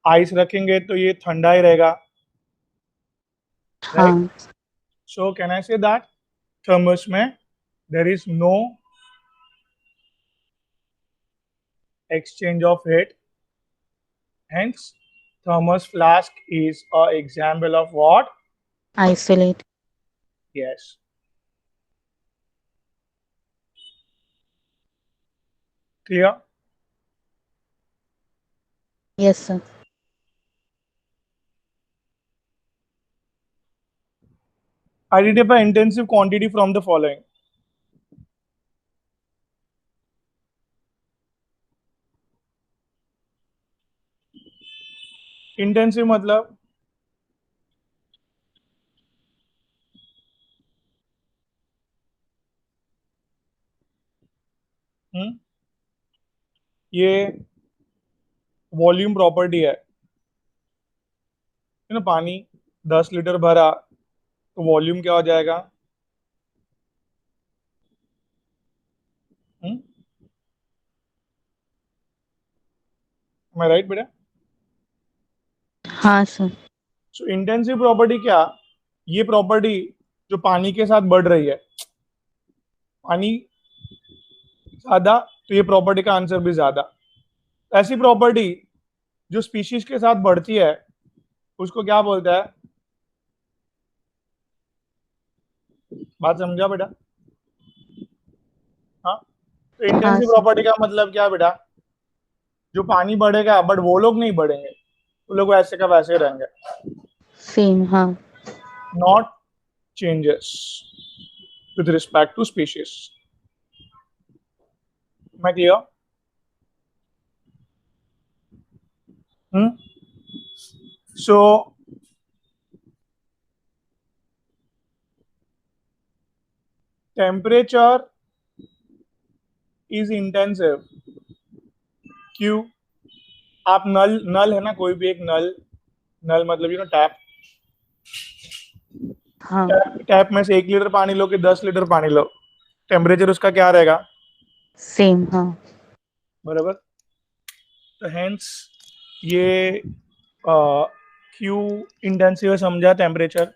Ice रखेंगे तो ये ठंडा ही रहेगा, राइट? हाँ, सो can I say that thermos में there is no exchange of heat, hence thermos flask is a example of what? isolate. Yes. Clear? Yes, sir. Identify intensive quantity from the following. Intensive मतलब ये volume property है, पानी 10 litre भरा तो volume क्या हो जाएगा? मैं राइट बेटा? हाँ सर। सो इंटेंसिव प्रॉपर्टी क्या? ये प्रॉपर्टी जो पानी के साथ बढ़ रही है, पानी ज्यादा तो ये प्रॉपर्टी का आंसर भी ज्यादा। ऐसी प्रॉपर्टी जो स्पीशीज के साथ बढ़ती है उसको क्या बोलता है? बात समझा बेटा? हाँ, तो हाँ इंटेंसिव सर। प्रॉपर्टी का मतलब क्या बेटा? जो पानी बढ़ेगा बट वो लोग नहीं बढ़ेंगे, वो लोग वैसे का वैसे रहेंगे, सेम, हाँ। Not changes with respect to species. मैं clear? So temperature is intensive. क्यों? आप नल नल है ना, कोई भी एक नल, नल मतलब टैप, हाँ, टैप में से 1 लीटर पानी लो कि 10 लीटर पानी लो, टेम्परेचर उसका क्या रहेगा? सेम, हाँ। बराबर। तो हेंस ये क्यू इंटेंसिव समझा temperature.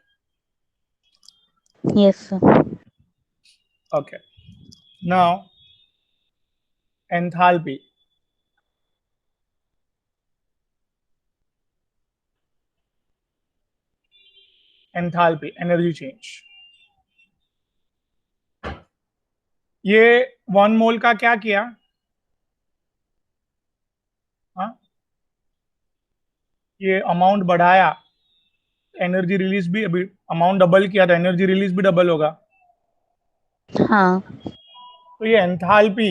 Yes sir. Okay, now enthalpy. Enthalpy energy change. ये 1 मोल का क्या किया? हाँ, ये अमाउंट बढ़ाया, एनर्जी रिलीज भी अभी अमाउंट डबल किया तो एनर्जी रिलीज भी डबल होगा। हाँ। तो ये enthalpy,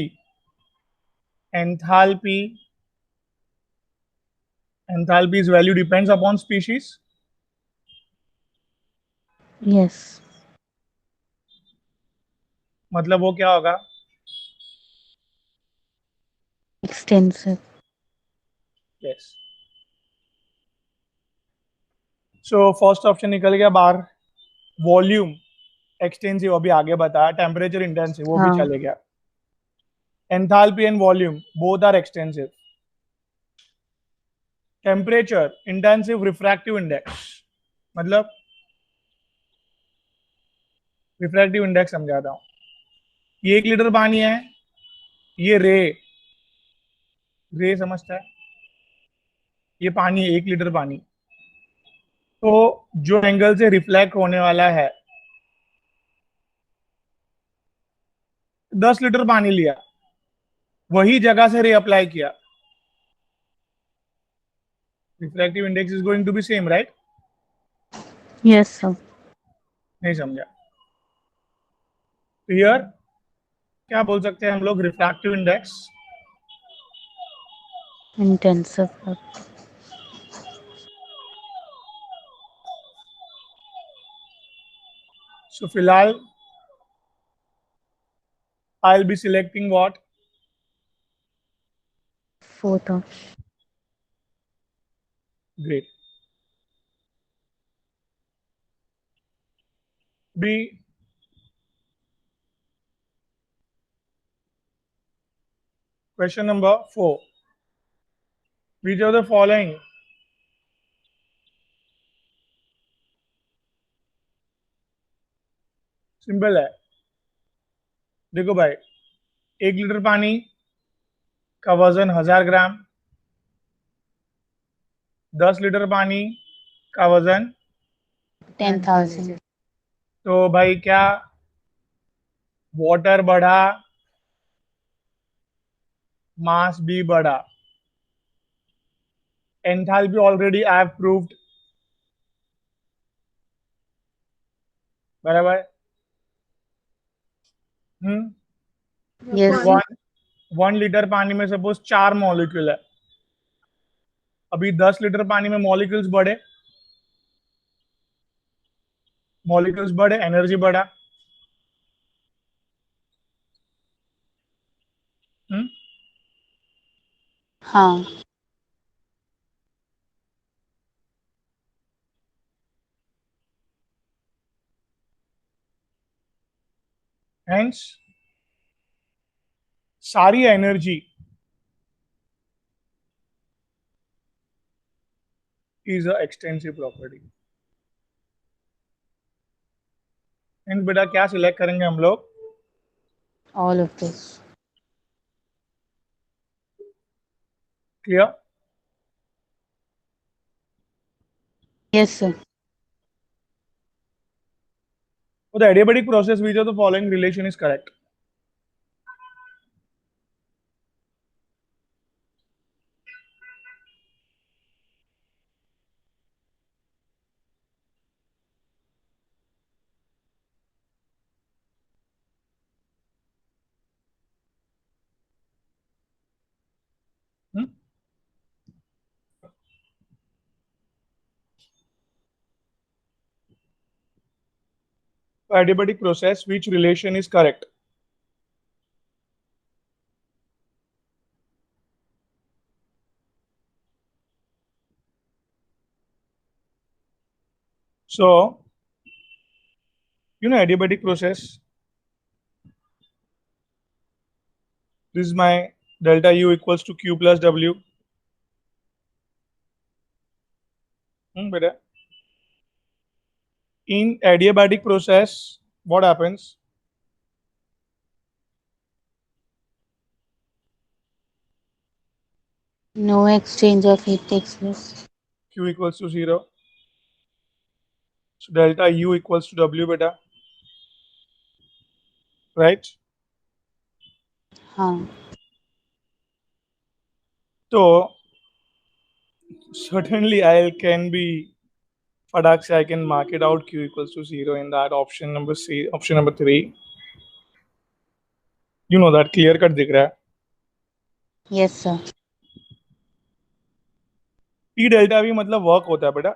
enthalpy enthalpy's value depends upon species। Yes. मतलब वो क्या होगा? Extensive. Yes. So first option निकल गया बाहर। वॉल्यूम एक्सटेंसिव अभी आगे बताया, टेम्परेचर इंटेंसिव वो भी हाँ। चले गया। Enthalpy and volume both are extensive. Temperature intensive refractive index, मतलब रिफ्रैक्टिव इंडेक्स समझाता हूँ। ये 1 लीटर पानी है, ये रे, रे समझता है? ये पानी है, 1 लीटर पानी, तो जो एंगल से रिफ्लेक्ट होने वाला है, 10 लीटर पानी लिया, वही जगह से रे अप्लाई किया, refractive index is going to be same, right? Yes sir. नहीं समझा? क्लियर? क्या बोल सकते हैं हम लोग? Refractive index intensive. सो फिलहाल I will be selecting what? Fourth option. Great. B, question number 4, which of the following simple है। देखो भाई, 1 लीटर पानी का वजन 1000 ग्राम, 10 लीटर पानी का वजन, 10,000. तो भाई क्या वाटर बढ़ा, मास भी बढ़ा। Enthalpy already I have proved, बराबर। Yes. 1 लीटर पानी में सपोज 4 मॉलिक्यूल है, अभी 10 लीटर पानी में मॉलिक्यूल्स बढ़े, एनर्जी बढ़ा। हाँ. हेंस सारी energy is a extensive property. Hence बेटा क्या सिलेक्ट करेंगे हम लोग? All of this. Clear? Yes, sir. For the adiabatic process, which of the following relation is correct? Hmm? For adiabatic process, which relation is correct? So, adiabatic process, this is my delta U equals to Q plus W. Beta. In adiabatic process, what happens? No exchange of heat takes place. Q equals to 0. So delta U equals to W beta. Right? हाँ. So certainly I can be Fadax, I can mark it out Q equals to 0 in that option number C, option number 3. You know that clear cut दिख रहा है. Yes, sir. P delta V मतलब work होता है बेटा,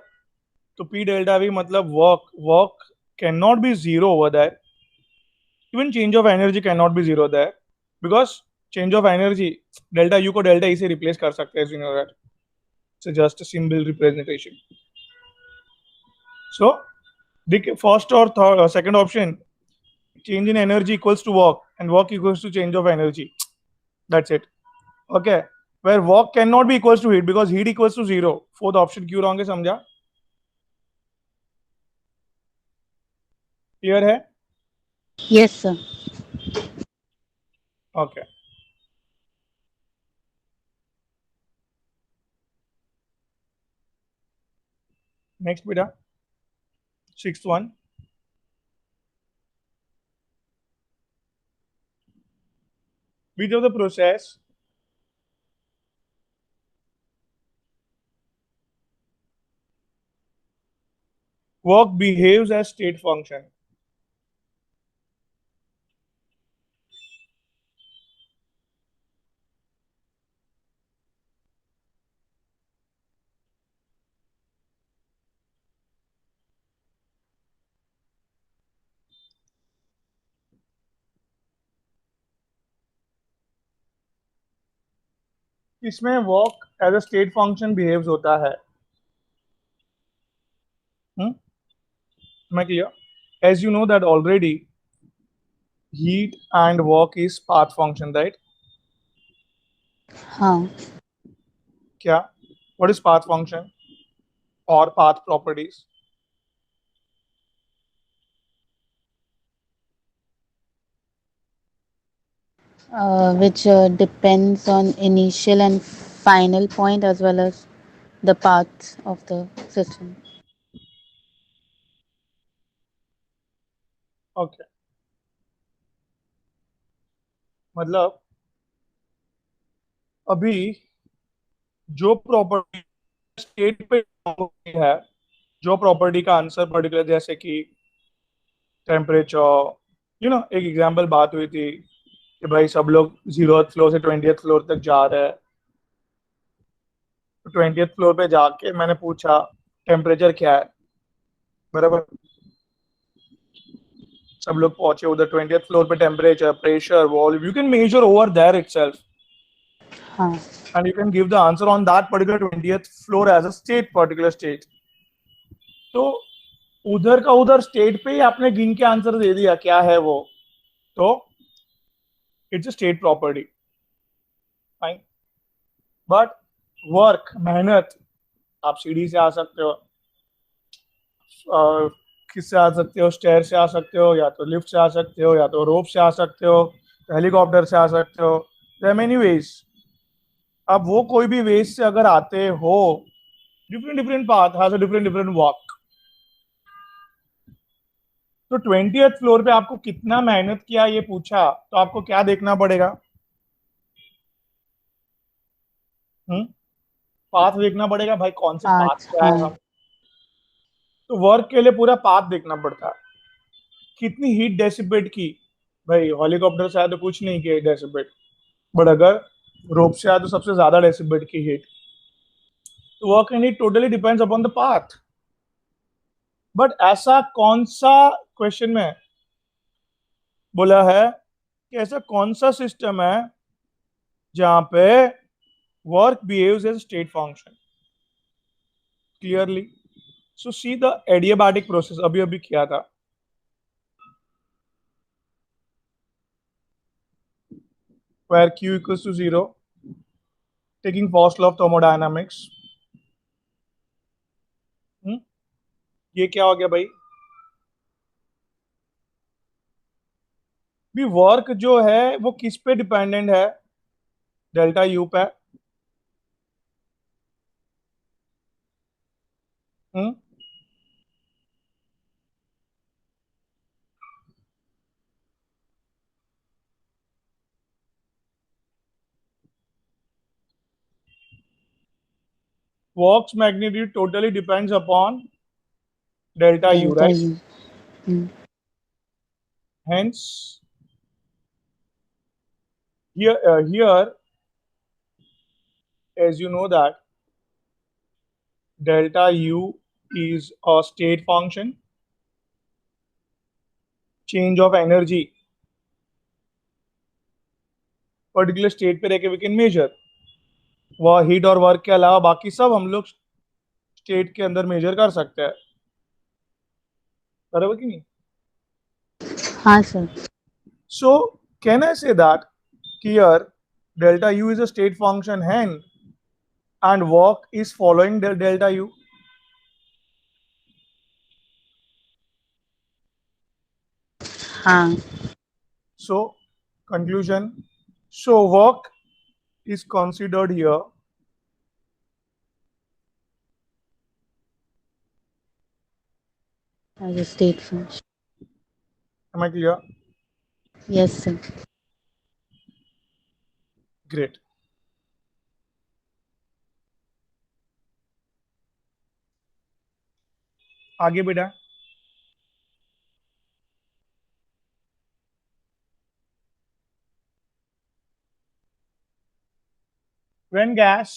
तो P delta V मतलब work cannot be 0 over there. Even change of energy cannot be 0 there, because change of energy delta U को delta E से replace कर सकते हैं, as you know that. It's just a symbol representation. So the first or second option, change in energy equals to work and work equals to change of energy. That's it. Okay. Where work cannot be equals to heat because heat equals to 0. Fourth option क्यों wrong है समझा? Clear है? Yes, sir. Okay. Next beta. Sixth one. Which of the process work behaves as state function? इसमें work as a state function behaves होता है. मैं clear? As you know that already, heat and work is path function, right? हाँ. क्या? What is path function or path properties? which depends on initial and final point as well as the paths of the system. Okay, मतलब अभी जो property state पे है, जो property का answer particular, जैसे कि टेम्परेचर, एक एग्जांपल बात हुई थी कि भाई सब लोग 0th फ्लोर से 20th फ्लोर तक जा रहे हैं, तो 20th फ्लोर पे जाके मैंने पूछा टेम्परेचर क्या है, बराबर। सब लोग पहुंचे उधर 20th फ्लोर पे, temperature, pressure, volume, you can measure over there itself, हाँ, and you can give the answer on that particular 20th floor as a state, particular state. तो उधर का उधर स्टेट पे ही आपने गिन के आंसर दे दिया क्या है वो, तो it's a state property, fine. But work, मेहनत, आप सीढ़ी से आ सकते हो, किससे आ सकते हो, स्टेयर से आ सकते हो, या तो लिफ्ट से आ सकते हो, या तो रोप से आ सकते हो, हेलीकॉप्टर से आ सकते हो, देयर आर मेनी वेज। अब वो कोई भी वेज से अगर आते हो, different different path has a different different walk. तो 20th फ्लोर पे आपको कितना मेहनत किया ये पूछा, तो आपको क्या देखना पड़ेगा? हम्म, पाथ देखना पड़ेगा भाई, कौन से पाथ पाथ, पे आए हाँ, हम। तो वर्क के लिए पूरा पाथ देखना पड़ता है, कितनी हीट डेसिपेट की। भाई हेलीकॉप्टर से आया तो कुछ नहीं किया डेसिपेट, बट अगर रोप से आया तो सबसे ज्यादा डेसिपेट की हीट। तो work and heat totally depends upon the path. But ऐसा कौन सा, क्वेश्चन में बोला है कि ऐसा कौन सा सिस्टम है जहां पे work behaves as state function clearly. So see the adiabatic process, अभी अभी किया था, where q equals to 0, taking first law of thermodynamics। ये क्या हो गया भाई? भी वर्क जो है वो किस पे डिपेंडेंट है? डेल्टा यू पे। Works magnitude totally depends upon delta U, delta right? U. Hmm. Hence here as you know that delta u is a state function, change of energy particular state पे रहकर we can measure. वह heat और work के अलावा बाकी सब हम लोग स्टेट के अंदर मेजर कर सकते हैं, बराबर कि नहीं? हाँ sir, so can I say that here delta u is a state function and work is following delta u? हाँ, So conclusion, so work is considered here as a state function. am I clear? Yes sir. Great. आगे बेटा, when gas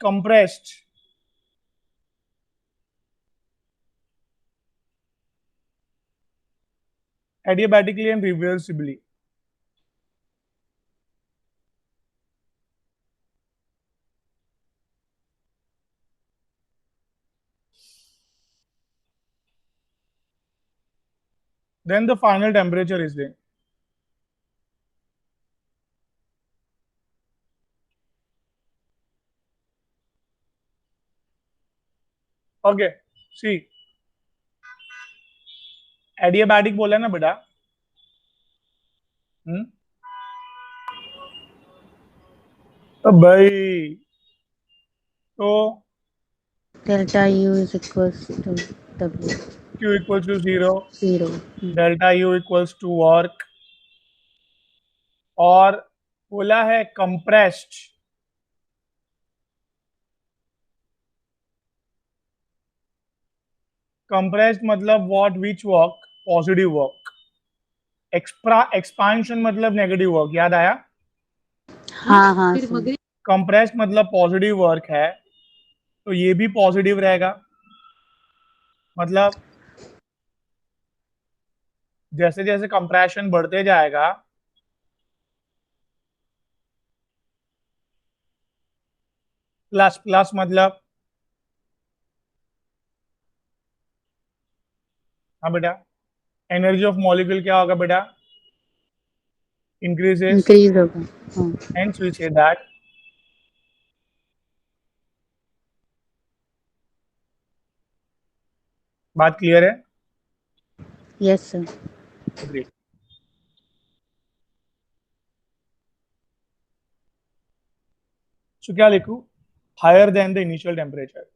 compressed adiabatically and reversibly, then the final temperature is there. Okay see adiabatic बोला ना बेटा. तो भाई तो Delta U is equals to W. Q equals to 0, 0. Delta U equals to work. और बोला है कंप्रेस्ड. कंप्रेस्ड मतलब what which work positive work. Expansion मतलब नेगेटिव वर्क. याद आया. हाँ हाँ सर. कंप्रेस्ड मतलब पॉजिटिव वर्क है तो ये भी पॉजिटिव रहेगा. मतलब जैसे जैसे कंप्रेशन बढ़ते जाएगा प्लस प्लस मतलब हाँ बेटा एनर्जी ऑफ मॉलिक्यूल क्या होगा बेटा. इंक्रीजेस. Increase होगा. हाँ. Hence we say that बात क्लियर है. Yes sir. ग्रेट. सो क्या लिखूं. Higher than the initial temperature.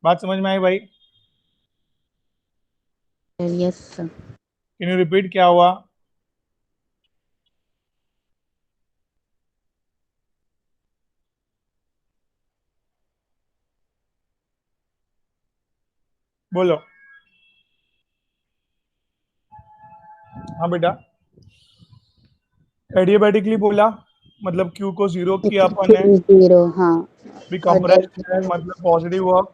बात समझ में आई भाई. Yes sir. Can you repeat क्या हुआ. बोलो. हाँ बेटा एडियाबैटिकली बोला मतलब Q को 0 किया अपन ने. 0. हाँ. भी और कंप्रेस्ड है delta मतलब पॉजिटिव वर्क.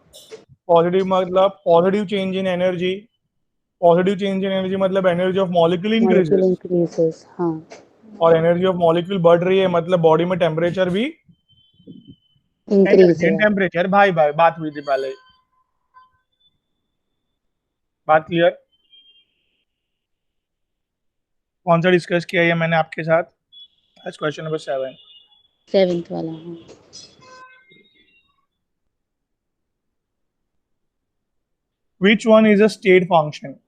पॉजिटिव मतलब positive change in energy. Positive change in energy मतलब energy of molecule molecule increases. increases. हाँ. और एनर्जी ऑफ मॉलिक्यूल बढ़ रही है मतलब बॉडी में टेम्परेचर भी Increase एनर्जी एंड हुआ. टेम्परेचर. भाई भाई बात हुई थी पहले. बात क्लियर. कौन सा डिस्कस किया ये मैंने आपके साथ. आज क्वेश्चन नंबर 7. 7th वाला. हाँ. Which one is a state function.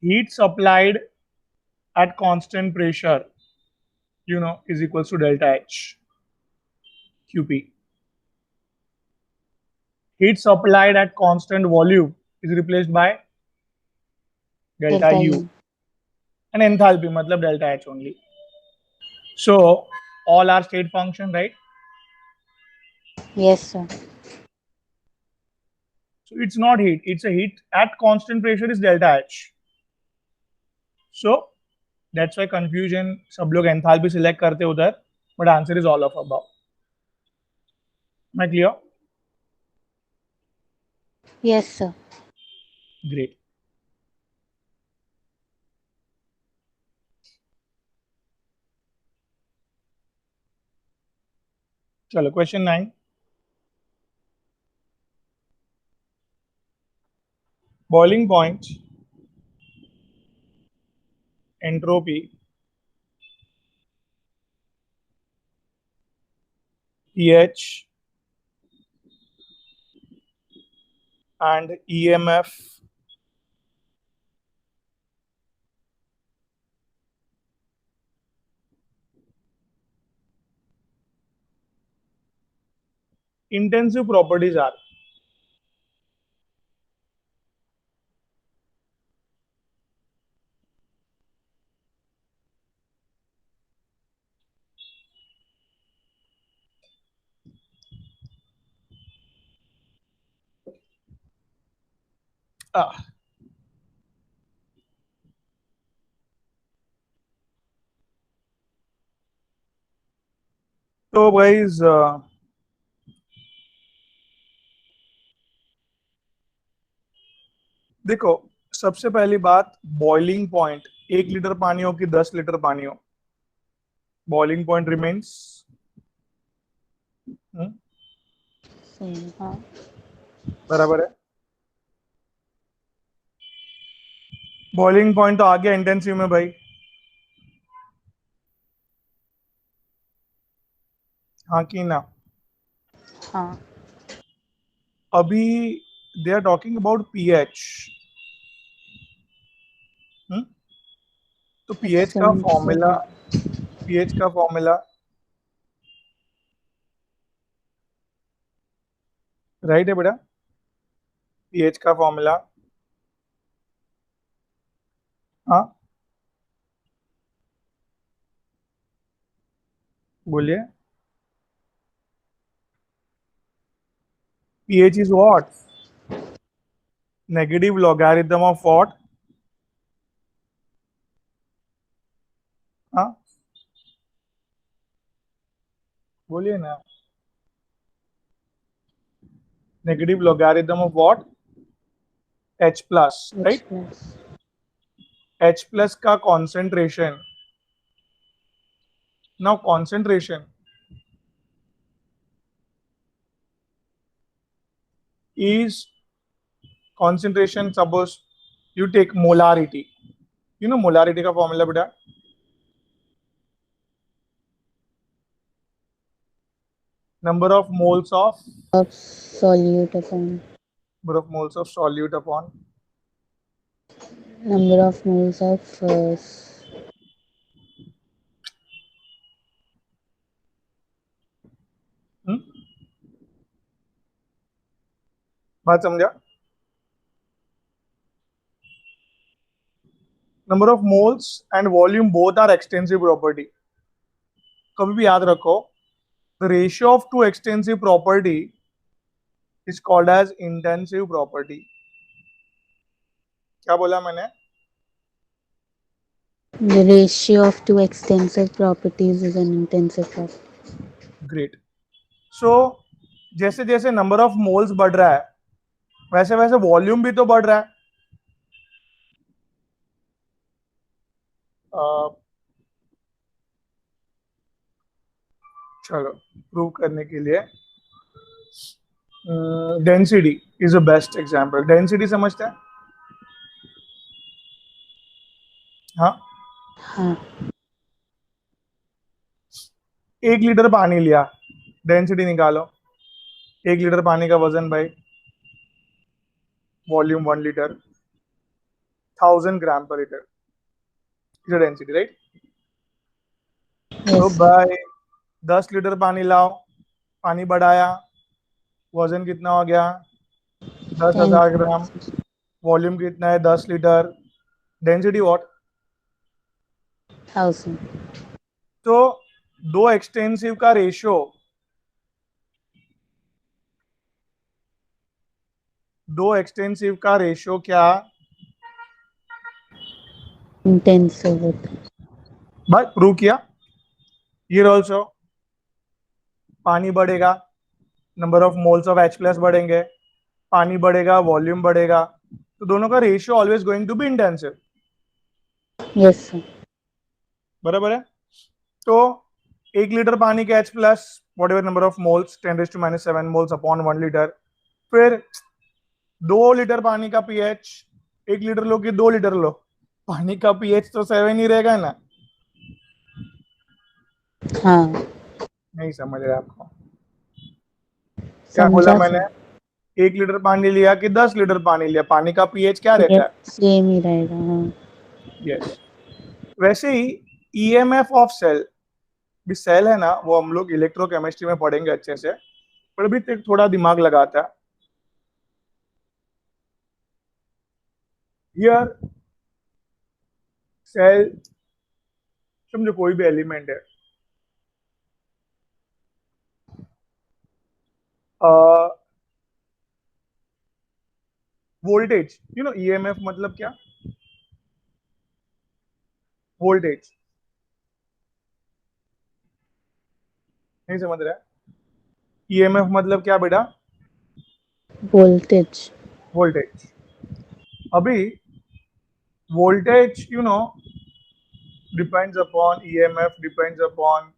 Heat supplied at constant pressure is equals to delta H QP. Heat supplied at constant volume is replaced by delta Delta U. U. And enthalpy matlab delta H only. So all are state function, right? Yes sir. So it's not heat, it's a heat at constant pressure is delta H. So that's why confusion. सब लोग enthalpy select करते उधर, but answer is all of above. Am I clear? Yes sir. Great. चलो question 9. Boiling point, entropy, pH, and EMF intensive properties are. तो guys देखो सबसे पहली बात बॉइलिंग पॉइंट 1 लीटर पानी हो कि 10 लीटर पानी हो बॉइलिंग पॉइंट रिमेन्स Same. हाँ. बराबर है। बॉइलिंग पॉइंट तो आ गया इंटेंसिव में भाई। हाँ कि ना? हाँ, अभी they are talking about pH. तो पीएच का excellent फॉर्मूला, fluid. पीएच का फॉर्मूला राइट है बेटा? पीएच का फॉर्मूला, हाँ बोलिए। pH is what? Negative logarithm of what? हाँ बोलिए ना। Negative logarithm of what? H plus, H right? plus. H plus का concentration. Now concentration is concentration. Suppose you take molarity. You know molarity का formula बेटा? Number of moles of Of solute upon solute upon number of moles of हम्म? बात समझा? Number of moles and volume both are extensive property. कभी भी याद रखो, the ratio of two extensive property is called as intensive property. क्या बोला मैंने? the ratio of two extensive properties is an intensive property. Great. So जैसे जैसे number of moles बढ़ रहा है वैसे वैसे वॉल्यूम भी तो बढ़ रहा है। चलो प्रूव करने के लिए density is a best example. Density समझते हैं? हाँ, हाँ, 1 लीटर पानी लिया, डेंसिटी निकालो। 1 लीटर पानी का वजन भाई, वॉल्यूम 1 लीटर, 1000 ग्राम पर लीटर, इज डेंसिटी राइट? तो yes sir. भाई 10 लीटर पानी लाओ, पानी बढ़ाया, वजन कितना हो गया? 10,000 ग्राम। 10,000. वॉल्यूम कितना है? 10 लीटर। Density what? तो दो एक्सटेंसिव का रेशियो, दो एक्सटेंसिव का रेशियो क्या? Intensive होता है. बस प्रूव किया। हियर ऑल्सो पानी बढ़ेगा, number of moles of H plus बढ़ेंगे, पानी बढ़ेगा, वॉल्यूम बढ़ेगा, तो दोनों का ratio always going to be intensive. Yes sir. बराबर है? तो 1 लीटर पानी के H plus what ever number of moles 10⁻⁷ moles upon 1 litre. फिर 2 लीटर पानी का पीएच, 1 लीटर लो कि 2 लीटर लो, पानी का पीएच तो 7 ही रहेगा ना। हाँ, नहीं समझ रहे आपको? क्या बोला समझा मैंने? सर. 1 लीटर पानी लिया कि 10 लीटर पानी लिया, पानी का पीएच क्या रहता है? सेम ही रहेगा. हाँ, यस। वैसे ही ईएमएफ ऑफ सेल, भी सेल है ना, वो हम लोग इलेक्ट्रोकेमिस्ट्री में पढ़ेंगे अच्छे से, पर अभी तक थोड़ा दिमाग लगाता है। हियर सेल, समझो कोई भी एलिमेंट है, वोल्टेज, यू नो ईएमएफ मतलब क्या? वोल्टेज। नहीं समझ रहा है? ईएमएफ मतलब क्या बेटा? voltage. वोल्टेज। अभी voltage, you know, depends upon EMF, depends upon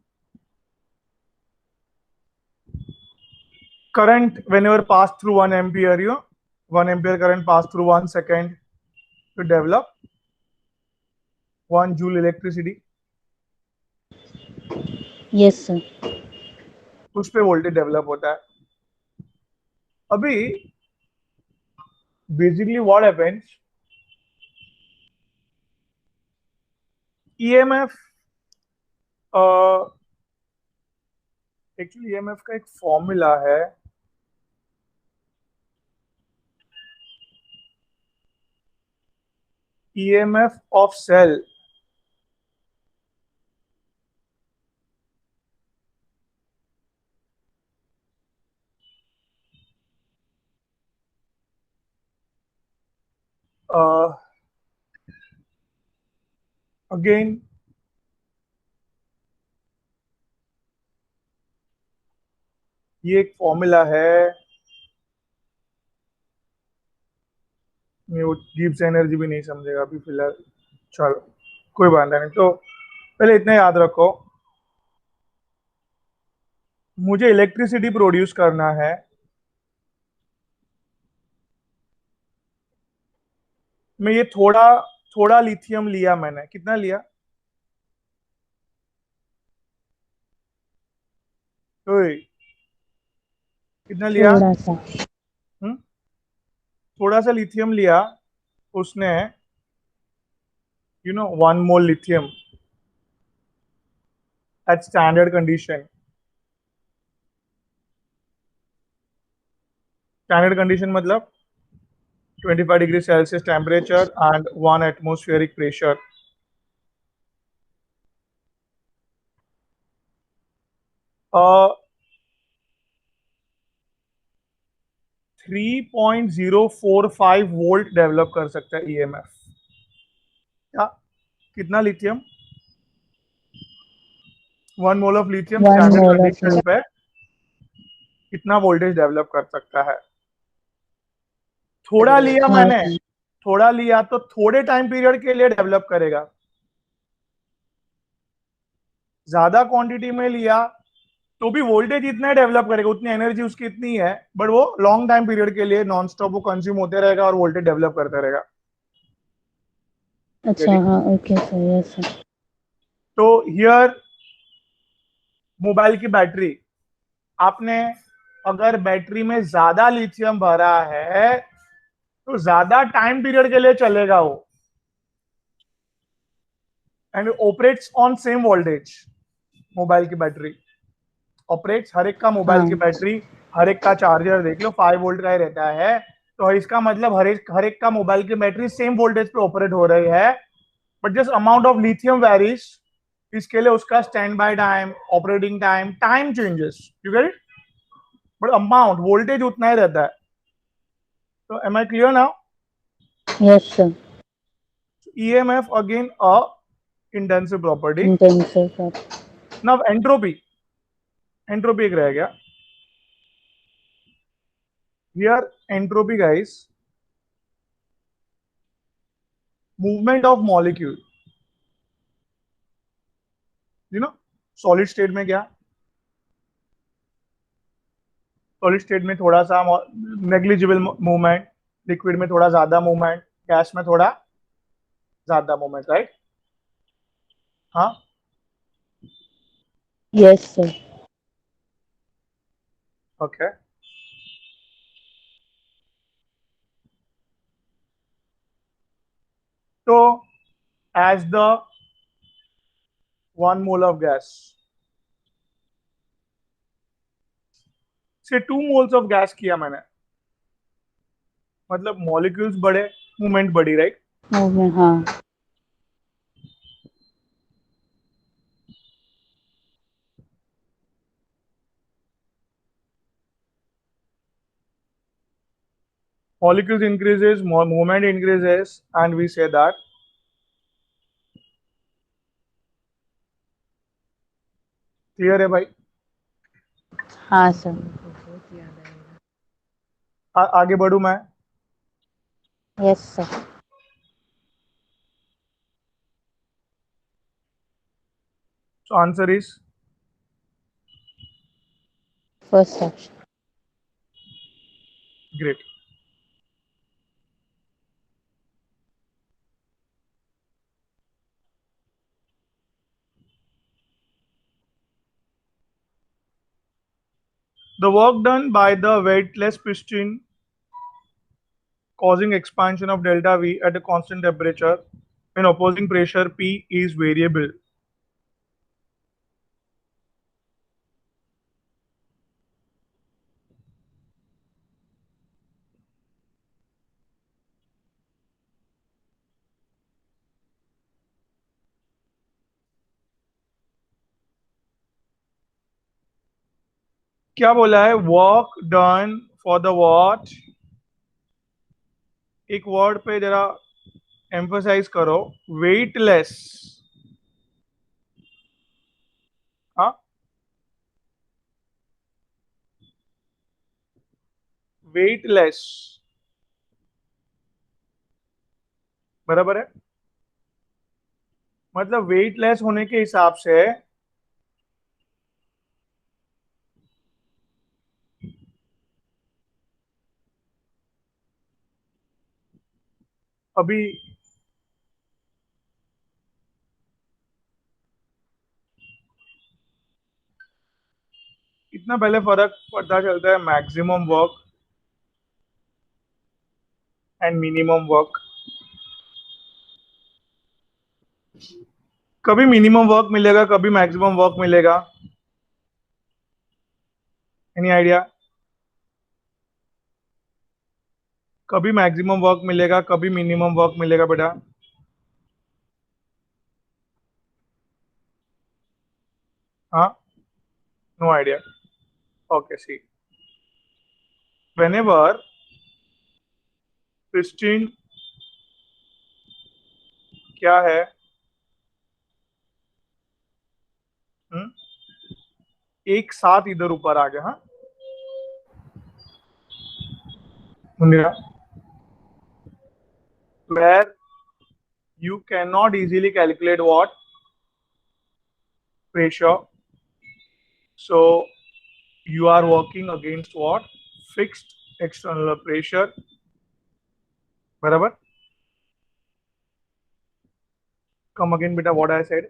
current whenever passed through 1 ampere, 1 ampere current passed through 1 second to develop 1 joule electricity. Yes, sir. उस पे वोल्टेज डेवलप होता है. अभी basically what happens, EMF, actually EMF का एक formula है. EMF of cell again ये एक फॉर्मूला है. वो गिब्स एनर्जी भी नहीं समझेगा अभी फिलहाल. चलो कोई बात नहीं. तो पहले इतना याद रखो, मुझे इलेक्ट्रिसिटी प्रोड्यूस करना है. मैं ये थोड़ा थोड़ा लिथियम लिया. मैंने कितना लिया? ओए, कितना लिया? थोड़ा सा. थोड़ा सा लिथियम लिया. उसने 1 मोल lithium at standard condition. Standard condition मतलब 25 degree Celsius temperature and 1 atmospheric pressure. Uh, 3.045 volt develop कर सकता है ईएमएफ. क्या? कितना lithium? 1 mole of lithium 1 standard mole of condition पे कितना वोल्टेज डेवलप कर सकता है? थोड़ा लिया हाँ मैंने. सर. थोड़ा लिया तो थोड़े टाइम पीरियड के लिए डेवलप करेगा. ज्यादा क्वांटिटी में लिया तो भी वोल्टेज इतना डेवलप करेगा, उतनी एनर्जी उसकी इतनी है, बट वो लॉन्ग टाइम पीरियड के लिए नॉन स्टॉप वो कंज्यूम होते रहेगा और वोल्टेज डेवलप करता रहेगा. अच्छा, हाँ, ओके सर. Yes sir. तो हियर मोबाइल की बैटरी, आपने अगर बैटरी में ज्यादा लिथियम भरा है तो ज्यादा टाइम पीरियड के लिए चलेगा वो, and operates on same voltage. Mobile की बैटरी ऑपरेट्स, हर एक का मोबाइल की हाँ. बैटरी, हर एक का चार्जर देख लो 5 वोल्ट का ही रहता है. तो इसका मतलब हर एक का मोबाइल की बैटरी सेम वोल्टेज पे ऑपरेट हो रही है, but just amount of lithium varies. इसके लिए उसका stand by time, operating time, time changes, you get it, but amount voltage उतना ही रहता है. तो am I clear now? Yes sir. EMF again a intensive property. Intensive sir. Now entropy, entropy एक रह गया. Here entropy guys, movement of molecule. Solid state में क्या? सॉलिड स्टेट में थोड़ा सा नेग्लिजिबल मूवमेंट, लिक्विड में थोड़ा ज्यादा मूवमेंट, गैस में थोड़ा ज्यादा मूवमेंट, राइट? हाँ. Yes sir. ओके. तो as the 1 mole of gas, से 2 moles of gas किया मैंने, मतलब मॉलिक्यूल्स बड़े, मूवमेंट बड़ी, राइट? मूवमेंट, हाँ. Molecules increases, movement increases, and we say that clear है भाई? हाँ सर. आगे बढ़ू मैं? Yes sir. So answer is first option. Great. The work done by the weightless piston causing expansion of delta V at a constant temperature when opposing pressure P is variable. क्या बोला है? Work done for the what. एक word पे जरा emphasise करो. Weightless. हाँ, weightless. बराबर है. मतलब वेटलेस होने के हिसाब से अभी इतना पहले फर्क पता चलता है maximum work and minimum work. कभी मिनिमम वर्क मिलेगा, कभी मैक्सिमम वर्क मिलेगा. Any idea? कभी मैक्सिमम वर्क मिलेगा, कभी मिनिमम वर्क मिलेगा बेटा. हाँ, नो आइडिया. ओके, सी. whenever piston क्या है? हुँ? एक साथ इधर ऊपर आ गया. हाँ, मुंडिया. where you cannot easily calculate what? Pressure. So you are working against what? Fixed external pressure. बराबर. Come again beta, what I said.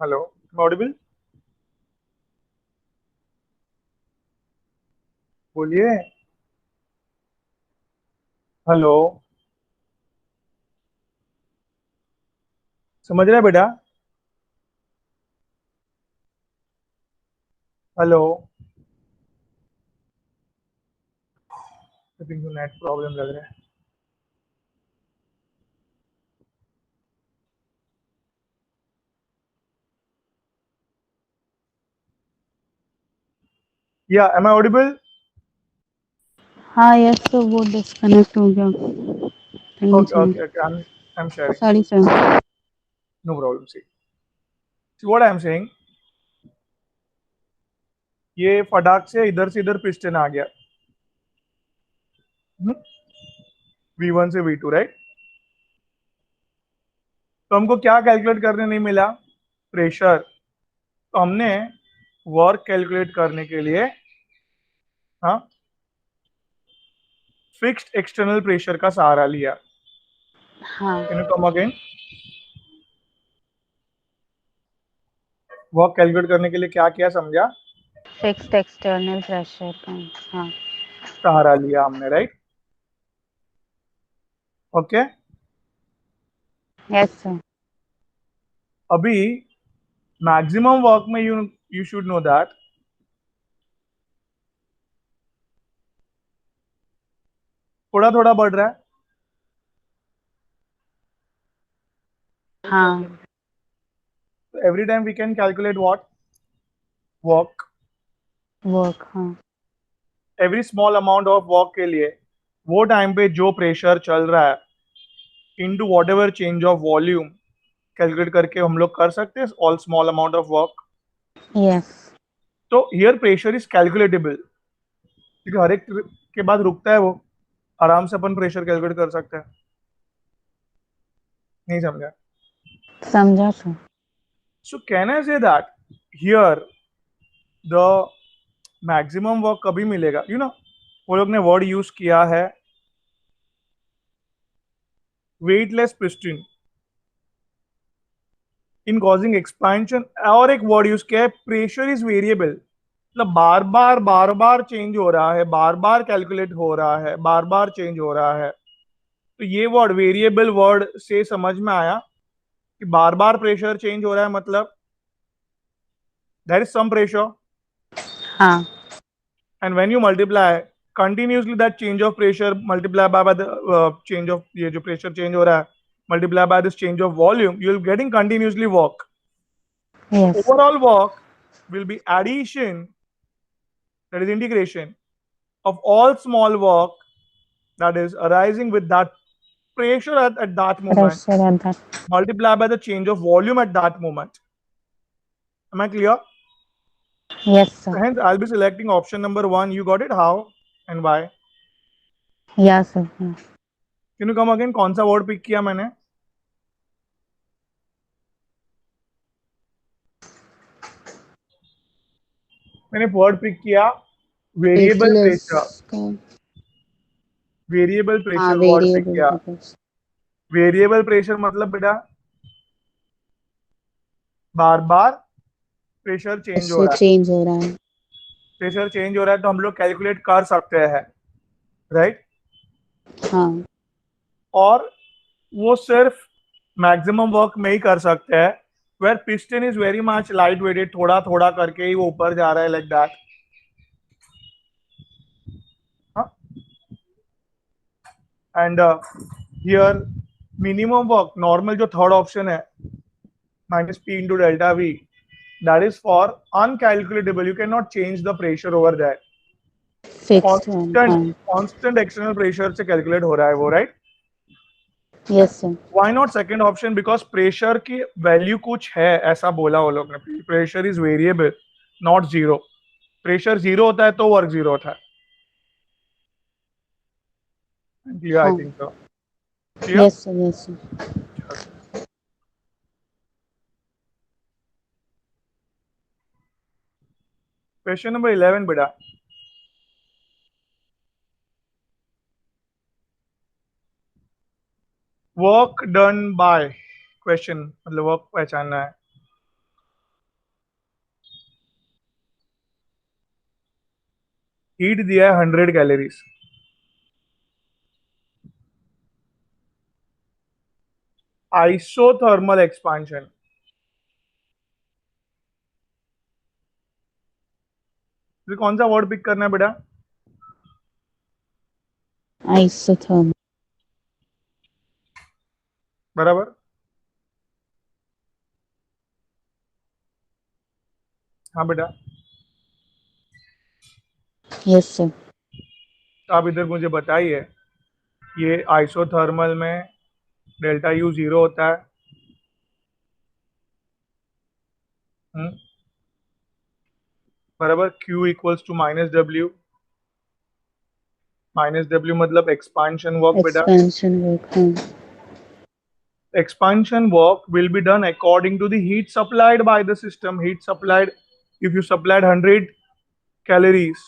Hello, am I audible? बोलिए. हेलो, समझ रहा है बेटा? Hello. I think net problem लग रहा है. Yeah, am I audible? हाँ यस तो वो डिस्कनेक्ट हो गया. Okay okay okay, I am sharing. Sorry sir. No problem. See what I am saying. ये फटाक से इधर पिस्टन आ गया. V1 से V2, राइट. तो हमको क्या कैलकुलेट करने नहीं मिला? प्रेशर. तो हमने वर्क कैलकुलेट करने के लिए हाँ फिक्स्ड एक्सटर्नल प्रेशर का सहारा लिया. हाँ can you come again? Work calculate करने के लिए क्या किया समझा? फिक्स्ड एक्सटर्नल प्रेशर का. हाँ सहारा लिया हमने, राइट. ओके. Yes sir. अभी मैक्सिमम वर्क में यू शुड नो दैट थोड़ा थोड़ा बढ़ रहा है. हाँ every time we can calculate what? Work. Work. हाँ every small amount of work के लिए वो टाइम पे जो प्रेशर चल रहा है into what ever change of volume calculate करके हम लोग कर सकते हैं all small amount of work. Yes. तो हियर प्रेशर इज कैलकुलेटेबल क्योंकि हर एक के बाद रुकता है वो. आराम से अपन प्रेशर कैलकुलेट कर सकते हैं. नहीं समझा? समझा sir. So can I say that here the maximum work कभी मिलेगा? यू नो वो लोग ने वर्ड यूज किया है वेटलेस पिस्टन इन कॉजिंग एक्सपेंशन, और एक वर्ड यूज किया है प्रेशर इज वेरिएबल, मतलब बार बार चेंज हो रहा है, बार बार कैलकुलेट हो रहा है, बार बार चेंज हो रहा है। तो ये वर्ड वेरिएबल वर्ड से समझ में आया कि बार बार प्रेशर चेंज हो रहा है, मतलब देयर इज सम प्रेशर, हाँ, and when you multiply continuously that change of pressure multiply by the change of ये जो pressure change हो रहा है multiply by this change of volume, you will getting continuously work. yes, Overall work will be addition, that is integration of all small work that is arising with that pressure at that moment pressure at that. multiply by the change of volume at that moment. Am I clear? Yes, sir. Hence I'll be selecting option number 1. You got it? How and why? Yeah, sir. Yeah. Can you come again? कौन सा word pick किया मैंने? मैंने word pick किया variable pressure, Weightless का variable हाँ pressure word pick variable किया। because variable pressure मतलब बेटा बार बार प्रेशर चेंज हो प्रेशर रहा है, चेंज हो रहा है। प्रेशर चेंज हो रहा है तो हम लोग कैलकुलेट कर सकते हैं, राइट। हाँ, और वो सिर्फ मैक्सिमम वर्क में ही कर सकते हैं, where piston is very much light weighted, थोड़ा थोड़ा करके ही वो ऊपर जा रहा है, like that. And here minimum work normal जो थर्ड ऑप्शन है minus P into delta V, that is for uncalculatable, you cannot change the pressure over there, fixed one constant हाँ। constant external pressure से calculate हो रहा है वो, right? Yes sir. Why not second option? because pressure की value कुछ है ऐसा बोला वो लोग ने, pressure is variable not zero, pressure zero होता है तो work zero होता है। Yeah, I हाँ, think so. Clear? Yes sir, yes sir. Question number 11 बेटा, work done by, question मतलब वर्क पहचानना है। हीट दिया है 100 कैलोरीज, आइसोथर्मल एक्सपांशन, फिर कौन सा वर्ड पिक करना है बेटा? आइसोथर्मल। बराबर, हाँ बेटा। Yes sir. आप इधर मुझे बताइए, ये आइसोथर्मल में डेल्टा यू जीरो होता है, बराबर। Q equals to minus W मतलब एक्सपांशन वर्क बेटा। एक्सपेंशन वर्क हाँ। Expansion work will be done according to the heat supplied by the system. Heat supplied, if you supplied 100 calories,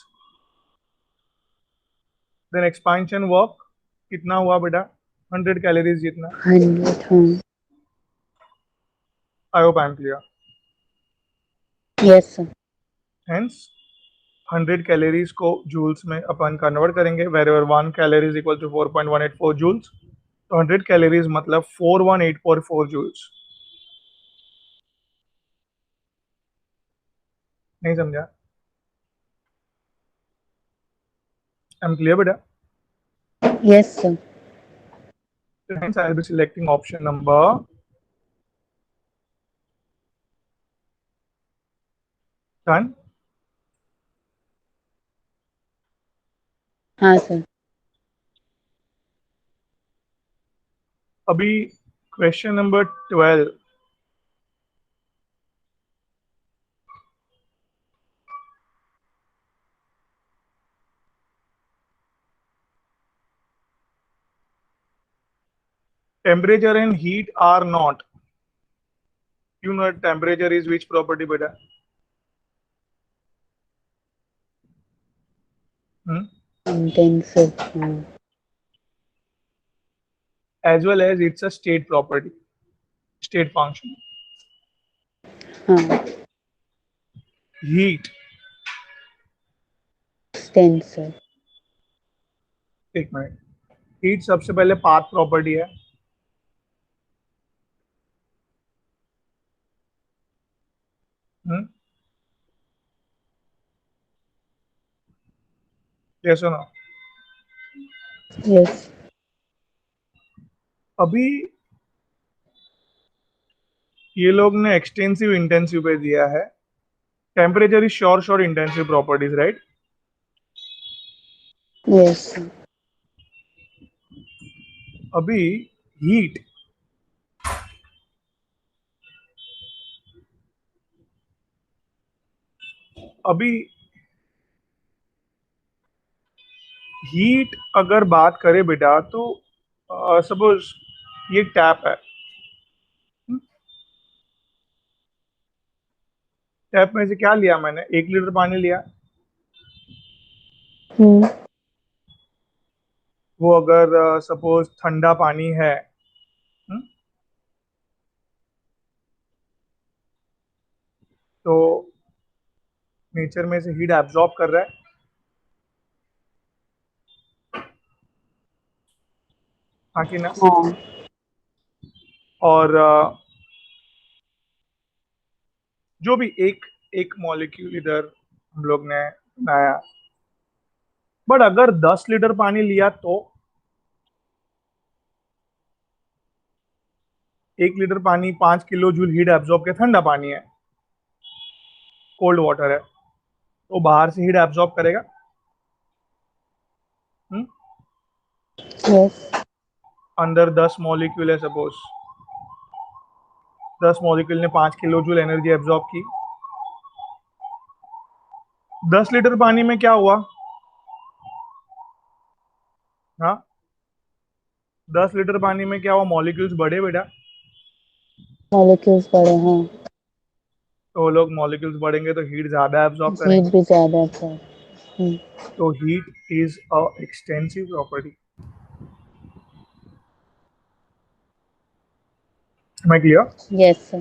then expansion work कितना हुआ बेटा? 100 calories जितना। 100 हाँ। I hope I am clear. Yes sir. Hence 100 calories को joules में अपन convert करेंगे, wherever 1 calorie is equal to 4.184 joules, तो 100 calories मतलब 41844 joules। नहीं समझा? I am clear बेटा? Yes sir. Hence I will be selecting option number 10. हाँ sir. अभी question number 12, temperature and heat are not, you know temperature is which property beta? intensive. as well as it's a state property, state function. Heat, Extensive. एक minute, heat सबसे पहले path property है, yes or no? Yes. अभी ये लोग ने extensive intensive पे दिया है, temperature is sure intensive properties, right? Yes. अभी हीट अभी हीट अगर बात करें बेटा तो सपोज ये टैप है, टैप में से क्या लिया मैंने, 1 लीटर पानी लिया, वो अगर सपोज ठंडा पानी है, तो नेचर में से हीट एब्जॉर्ब कर रहा है, हाँ कि ना? और जो भी एक एक मॉलिक्यूल इधर हम लोग ने बनाया, बट अगर 10 लीटर पानी लिया तो 1 लीटर पानी 5 किलो जूल हीट एब्जॉर्ब के, ठंडा पानी है, कोल्ड वाटर है, तो बाहर से हीट एब्जॉर्ब करेगा। Yes. अंदर 10 मॉलिक्यूल है, सपोज 10 मॉलिक्यूल ने 5 किलो जूल एनर्जी एब्जॉर्ब की। 10 लीटर पानी में क्या हुआ? हाँ, 10 लीटर पानी में क्या हुआ? मॉलिक्यूल्स बढ़े बेटा, Molecules बढ़े, हाँ. तो लोग मॉलिक्यूल्स बढ़ेंगे तो हीट ज्यादा एब्जॉर्ब Heat करेंगे, भी ज़्यादा था. तो heat is a extensive property. Am I clear? Yes, sir.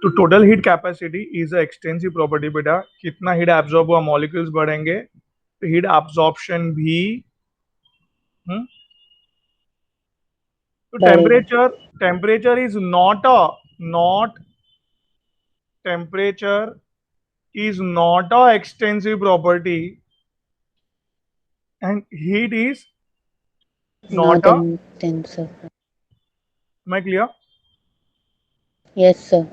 तो total heat capacity is a extensive property बेटा, कितना हीट एब्जॉर्ब हुआ, मॉलिक्यूल्स बढ़ेंगे तो हीट एब्जॉर्प्शन भी, तो बढ़ेगा. Temperature is not temperature is not a extensive property and heat is not Not a, intensive. am I clear? Yes, sir.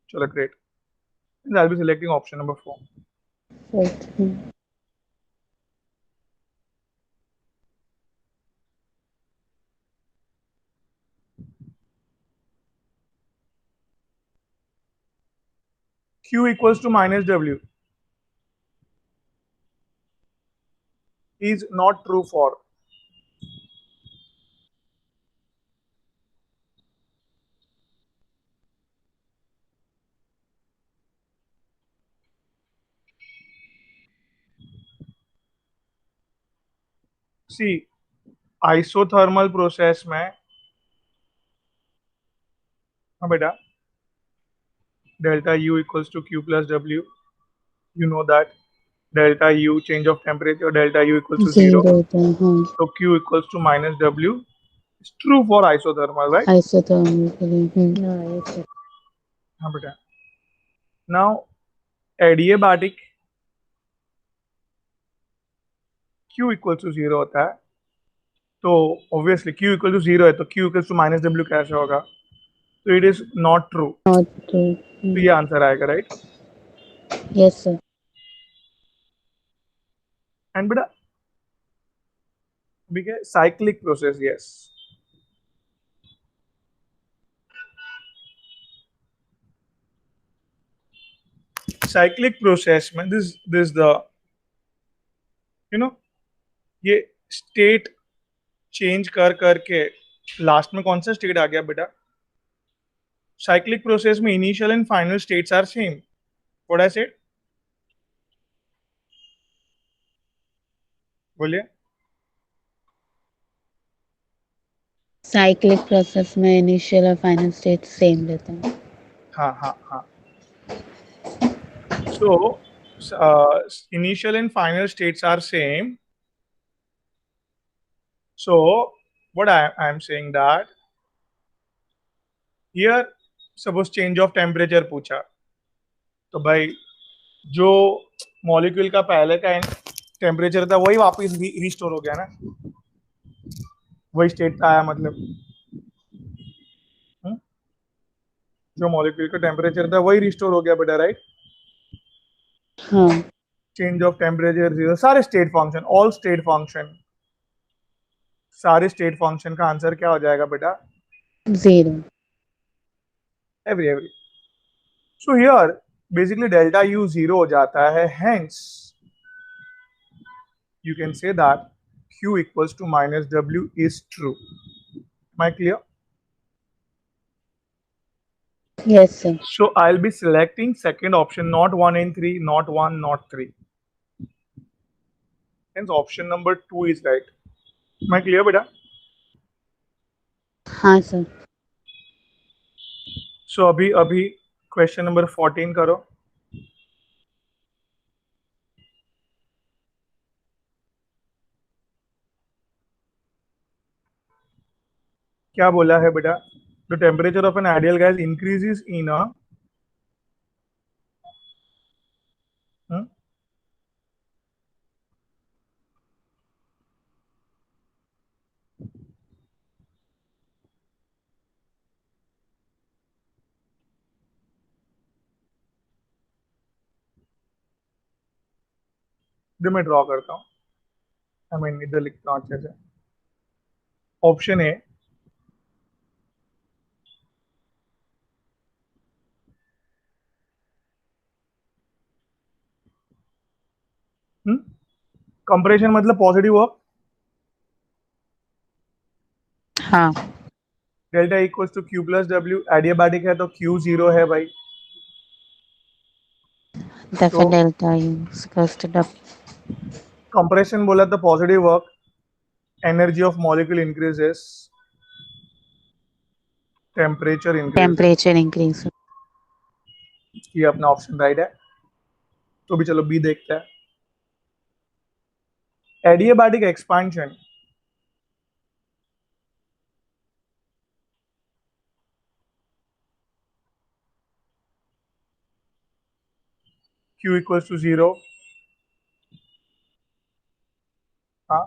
Chalo, great. And I'll be selecting option number 4. Right. Q equals to minus W is not true for see isothermal process में, हाँ बेटा, delta U equals to Q plus W, you know that delta U change of temperature, delta U equals to 0, Zero था, हाँ. so Q equals to minus W is true for isothermal, right? Isothermal के लिए. हाँ, yes, sir. हाँ बेटा, now adiabatic Q equals to 0 होता है, तो ऑब्वियसली Q इक्वल टू 0 है, तो Q equal to minus W कैसे होगा? तो it is not true, Not true. तो ये आंसर आएगा, राइट? Yes, sir. एंड बेटा cyclic process, yes, cyclic process में this this the you know ये स्टेट चेंज कर करके लास्ट में कौन सा स्टेट आ गया बेटा? साइक्लिक प्रोसेस में initial and final states are same, what I said? बोलिए। साइक्लिक प्रोसेस में इनिशियल और फाइनल स्टेट सेम रहता है। हाँ हाँ हाँ। So, initial and final states are same. So, what I'm saying that here, suppose change of temperature पूछा, तो भाई जो मॉलिक्यूल का पहले का टेम्परेचर था वही वापस रिस्टोर हो गया ना, वही स्टेट पे आया मतलब। हम्म? जो मॉलिक्यूल का टेम्परेचर था वही रिस्टोर हो गया बेटा, राइट। हाँ, चेंज ऑफ टेम्परेचर जीरो, सारे state function, all state function, सारे स्टेट फंक्शन का आंसर क्या हो जाएगा बेटा? 0। Every. So here basically delta U zero हो जाता है, hence you can say that q equals to minus w is true. Am I clear? Yes, sir. So I'll be selecting second option, not 1 and 3, not 1, not 3. Hence option number 2 is right. Am I clear beta? हाँ sir. So अभी अभी question number 14 करो। क्या बोला है बेटा? The temperature of an ideal gas increases in a hmm? इधर मैं ड्रॉ करता हूँ, आई मीन इधर लिखता हूँ अच्छे से। ऑप्शन ए, कंप्रेशन मतलब पॉजिटिव वर्क, हाँ, delta equals to Q plus W, adiabatic है तो क्यू जीरो है भाई। therefore तो delta U is equals to W. Compression बोला तो positive work, energy of molecule increases, temperature increases. Temperature increase. ये अपना ऑप्शन राइट है। तो भी चलो बी देखते हैं। Adiabatic expansion, Q equals to zero. हाँ,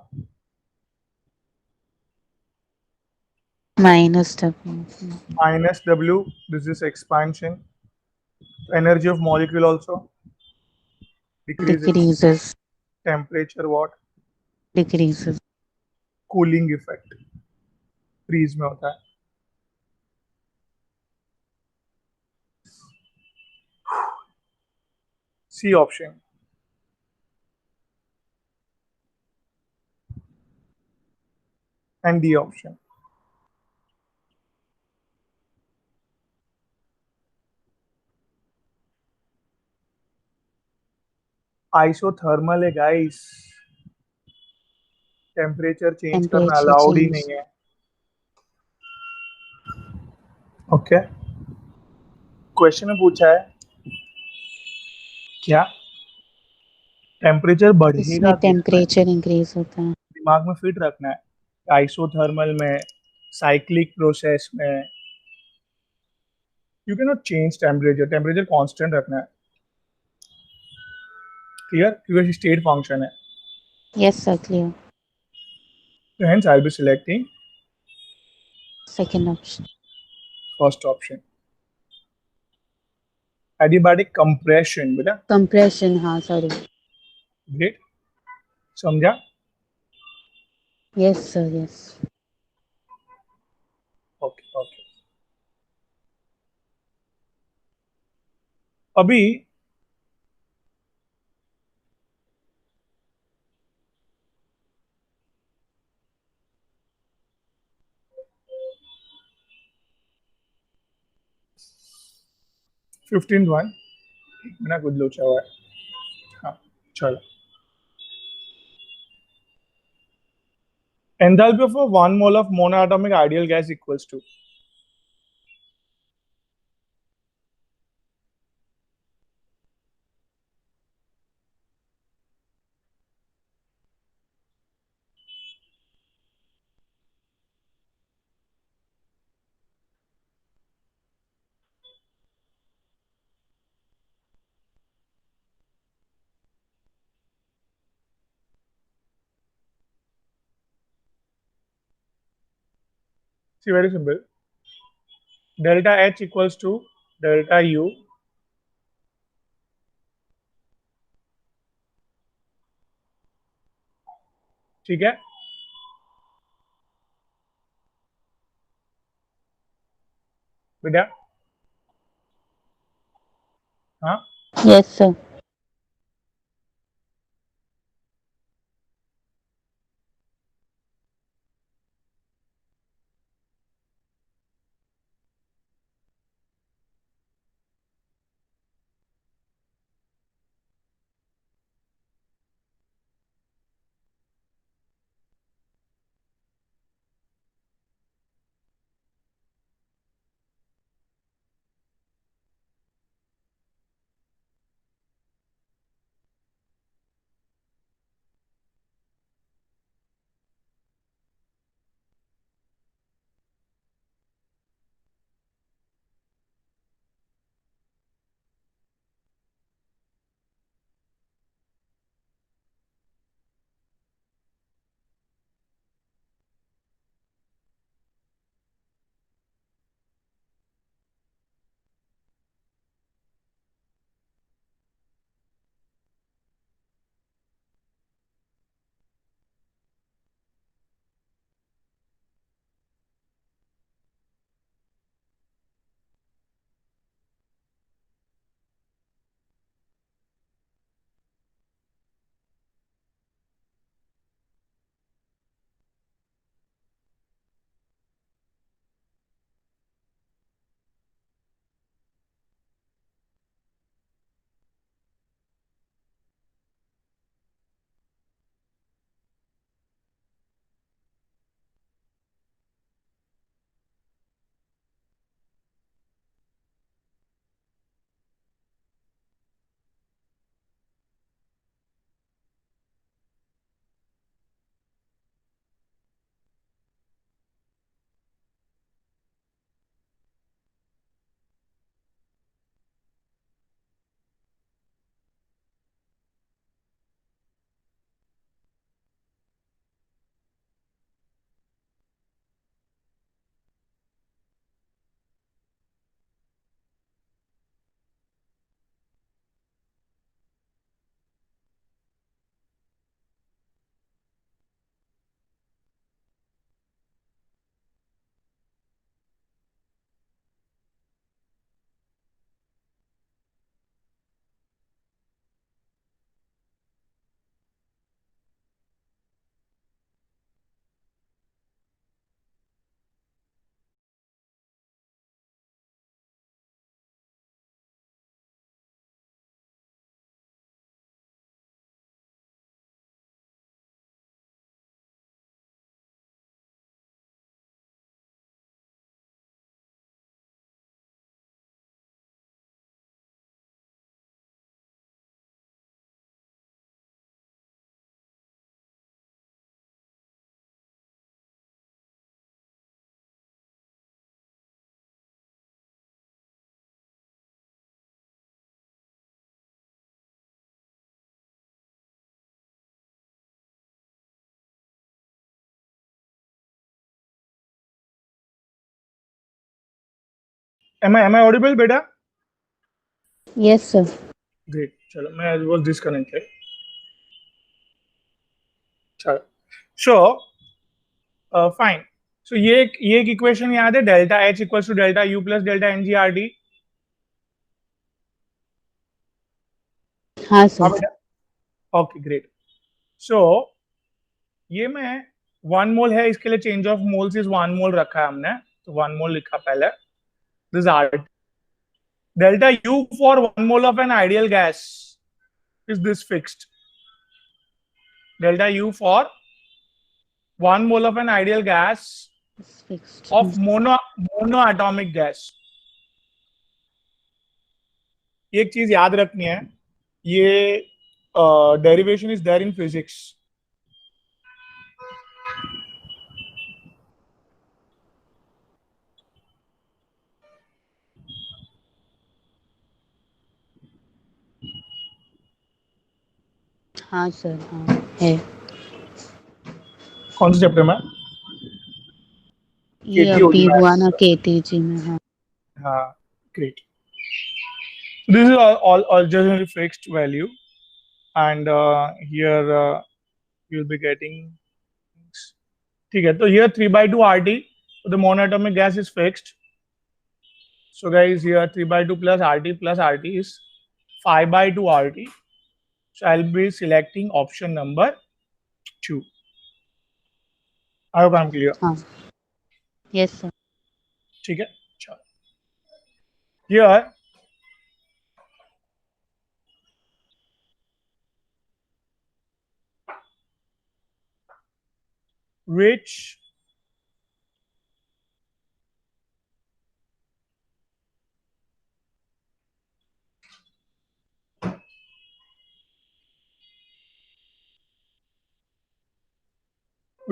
Minus W. Minus W, this is expansion, energy of molecule also decreases, Decreases. Temperature what? Decreases. Cooling effect fridge में होता है। C option and D option. Isothermal है guys, temperature change करना Temperature allowed ही change. नहीं है। Okay, question में पूछा है क्या टेम्परेचर इसमें बढ़ेगा किसमें? टेम्परेचर इंक्रीज होता है। दिमाग में फिट रखना है, आइसोथर्मल में, साइक्लिक प्रोसेस में you can not change temperature, temperature constant रखना है। क्लियर? क्योंकि स्टेट फंक्शन है। Yes, sir, clear. तो hence I will be selecting Second option. First option, adiabatic compression बेटा। Compression, हाँ, sorry. ग्रेट, समझा? Yes, sir, yes. Okay okay. अभी fifteen one, बिना कुछ लोचा हुआ है। हाँ, चलो। Enthalpy of a 1 mole of monoatomic ideal gas equals to. See, very simple. Delta H equals to delta U ठीक है बेटा हाँ Yes, sir. am I audible beta Yes, sir. great चलो मैं I was disconnected चलो so fine so ये एक equation याद है delta H equals to delta U plus delta NGRT हाँ, sir. हाँ बेटा ओके ग्रेट सो ये मैं 1 मोल है इसके लिए change of moles is 1 mole रखा है हमने तो 1 मोल लिखा पहले this are delta U for 1 mole of an ideal gas is this fixed delta U for 1 mole of an ideal gas It's fixed. of monoatomic gas. एक चीज याद रखनी है, ये derivation is there in physics. हाँ sir, हाँ है. कौन से चैप्टर में? ये KT अभी होगी. हुआ ना KTG में. हाँ. हाँ, great. This is all generally fixed value, and here you'll be getting. ठीक है, तो here 3/2 RT, so the monatomic gas is fixed. So guys, here 3/2 plus RT is 5/2 RT. So I'll be selecting option number 2. I hope I'm clear. हाँ. Yes sir. ठीक है, चलो. Here which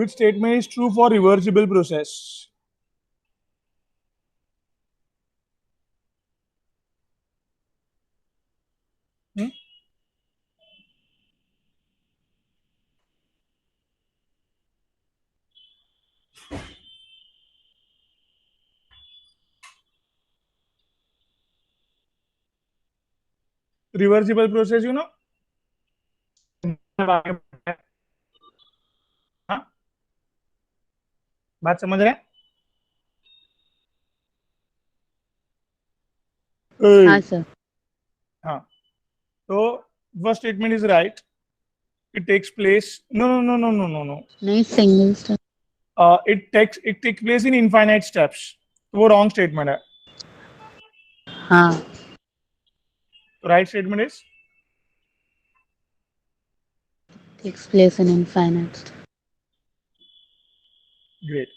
statement is true for reversible process? Reversible process, you know? हाँ, बात समझ रहे हैं? हाँ सर. हाँ, तो first statement is right. It takes place. No. नहीं, single step. It takes place in infinite steps. तो वो wrong statement है. हाँ. तो right statement is Takes place in infinite. great.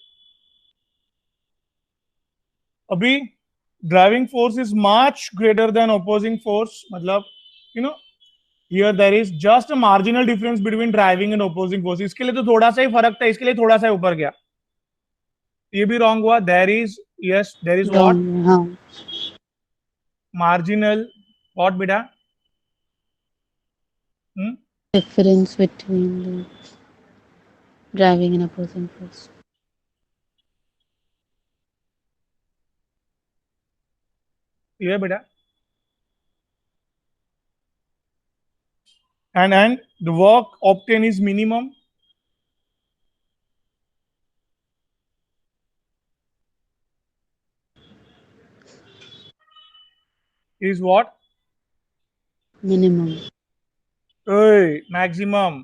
अभी driving force is much greater than opposing force. मतलब you know, here there is just a marginal difference between driving and opposing force. इसके लिए तो थोड़ा सा ही फर्क था, इसके लिए थोड़ा सा ही ऊपर गया. ये भी wrong हुआ. There is what? Wrong. हाँ. Marginal what बेटा? Difference between the driving and opposing force. ये बेटा. And the work obtained is minimum. Is what? Minimum. Maximum.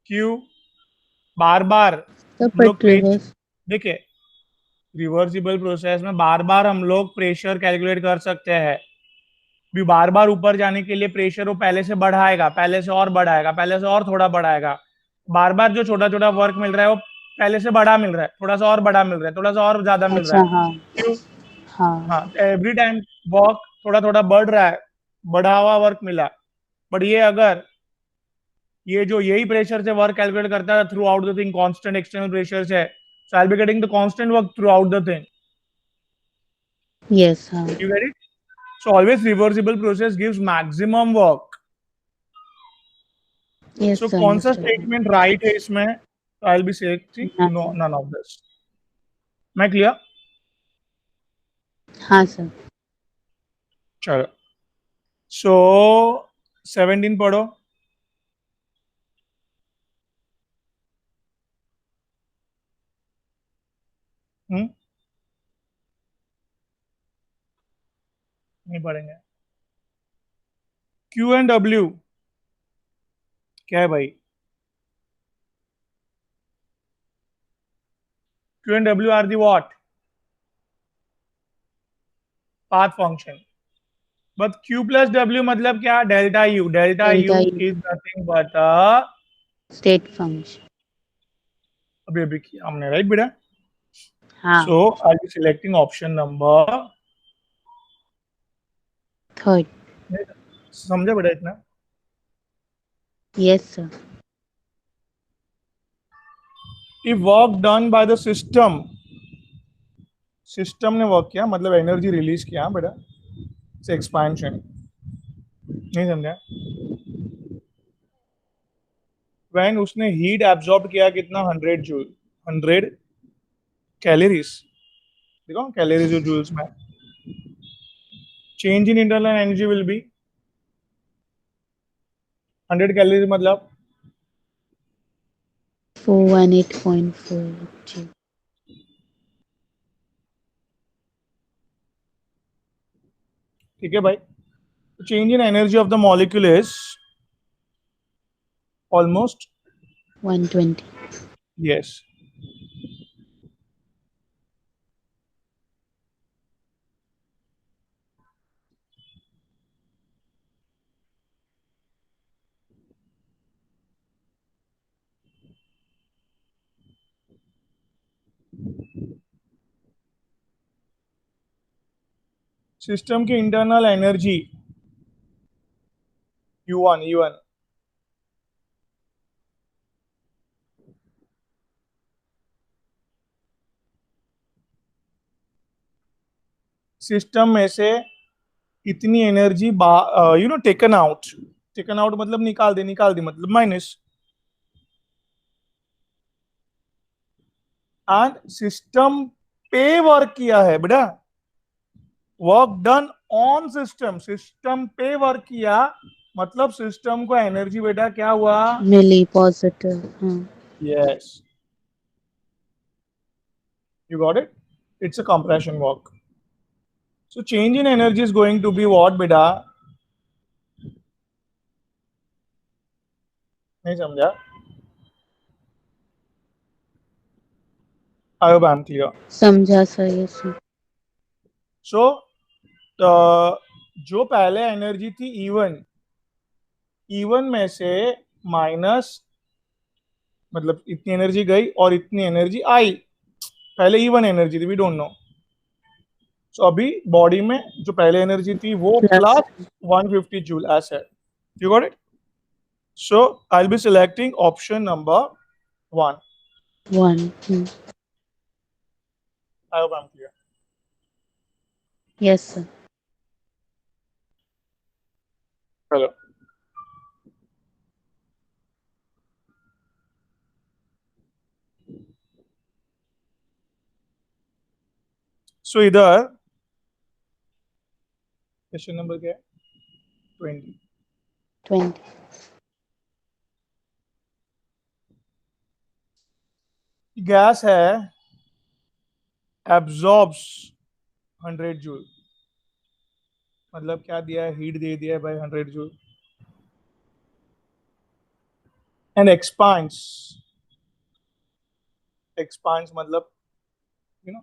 क्यों? बार बार So हम लोग but reverse. देखिए, रिवर्सिबल प्रोसेस में बार बार हम लोग प्रेशर कैलकुलेट कर सकते हैं. भी बार बार ऊपर जाने के लिए प्रेशर वो पहले से बढ़ाएगा, पहले से और बढ़ाएगा, पहले से और थोड़ा बढ़ाएगा. बार बार जो छोटा छोटा वर्क मिल रहा है वो पहले से बड़ा मिल रहा है, थोड़ा सा और बड़ा मिल रहा है, थोड़ा सा और ज्यादा मिल रहा अच्छा. है. हाँ. क्यों? हाँ. हाँ, एवरी टाइम वर्क थोड़ा थोड़ा बढ़ रहा है, बढ़ा हुआ वर्क मिला. बट ये अगर ये जो यही प्रेशर से वर्क कैलकुलेट करता है throughout the thing, constant external pressure से, so I will be getting the constant work throughout the thing. Yes. हाँ. You get it? So always reversible process gives maximum work. Yes So sir. कौन सा understood. Statement right है इसमें? So I'll be selecting no, none of this. मैं clear? हाँ sir. चलो. So 17 पढ़ो. नहीं पढ़ेंगे. Q and W क्या है भाई? Q and W are the what? Path function. But Q plus W मतलब क्या? Delta U. Delta U Delta U. is nothing but a State function. अभी अभी किया हमने, राइट बेटा? हाँ, so I be selecting option number, third. समझा बेटा इतना? Yes, sir. If work done by the system, system ने वर्क किया मतलब एनर्जी रिलीज किया बेटा, इट्स एक्सपेंशन. नहीं समझा? व्हेन उसने हीट एब्जॉर्ब किया कितना, 100 जूल, 100 कैलोरीज. देखो कैलोरीज जो जूल्स में, change in internal energy will be 100 calories मतलब 418.4 G. ठीक है भाई. Change in energy of the molecule is almost 120. Yes. System की इंटरनल एनर्जी U1 सिस्टम में से इतनी एनर्जी टेकन आउट मतलब निकाल दी मतलब माइनस. एंड सिस्टम पे वर्क किया है बेटा, work done on system, system पे वर्क किया मतलब सिस्टम को एनर्जी बेटा क्या हुआ? Milli positive. हाँ. Yes, you got it. It's a compression work. So change in energy is going to be what बेटा? नहीं समझा? I hope I am clear. समझा sir, yes sir. सो जो पहले एनर्जी थी E1 में से माइनस, मतलब इतनी एनर्जी गई और इतनी एनर्जी आई. पहले E1 एनर्जी थी, वी डोंट नो. सो अभी बॉडी में जो पहले एनर्जी थी वो Plus प्लस 150 जूल ऐसे. You got it? So I will be selecting option number 1. 1. I hope I am clear. Yes sir. Hello. So इधर क्वेश्चन नंबर क्या है? 20. 20. गैस है, एब्जॉर्ब्स 100 जूल, मतलब क्या दिया है? हीट दे दिया है भाई 100 जूल. एंड एक्सपांड्स मतलब you know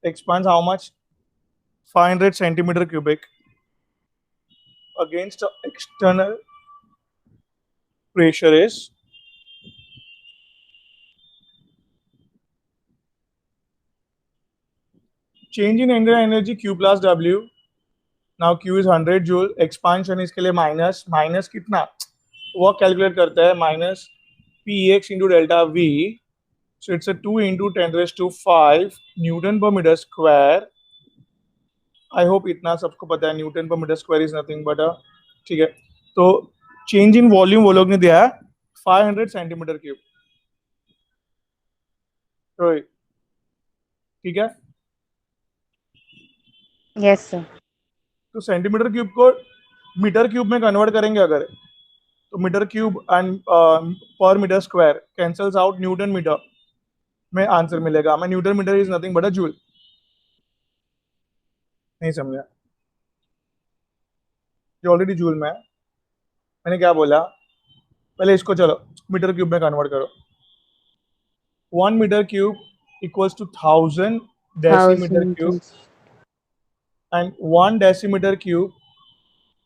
expands how much? 500 centimeter cubic against the external pressure is change in internal energy Q plus W. Now Q is 100 joule, expansion इसके लिए माइनस कितना वो कैलकुलेट करता है, minus Px into delta V. So it's a 2 into 10 raised to 5 newton per metre square. I hope इतना सबको पता है, newton per metre square is nothing but ठीक है. तो चेंज इन वॉल्यूम वो लोग ने दिया है 500 सेंटीमीटर क्यूब. ठीक है. Yes sir. तो सेंटीमीटर क्यूब को मीटर क्यूब में कन्वर्ट करेंगे अगर, तो metre cube and per metre square cancels out, newton metre में आंसर मिलेगा. मैं newton metre is nothing but a joule. नहीं समझा? जो ऑलरेडी जूल में है. मैंने क्या बोला? पहले इसको चलो मीटर क्यूब में कन्वर्ट करो. 1 metre cube equals to 1000 decimetre 1000 cube and 1 decimeter cube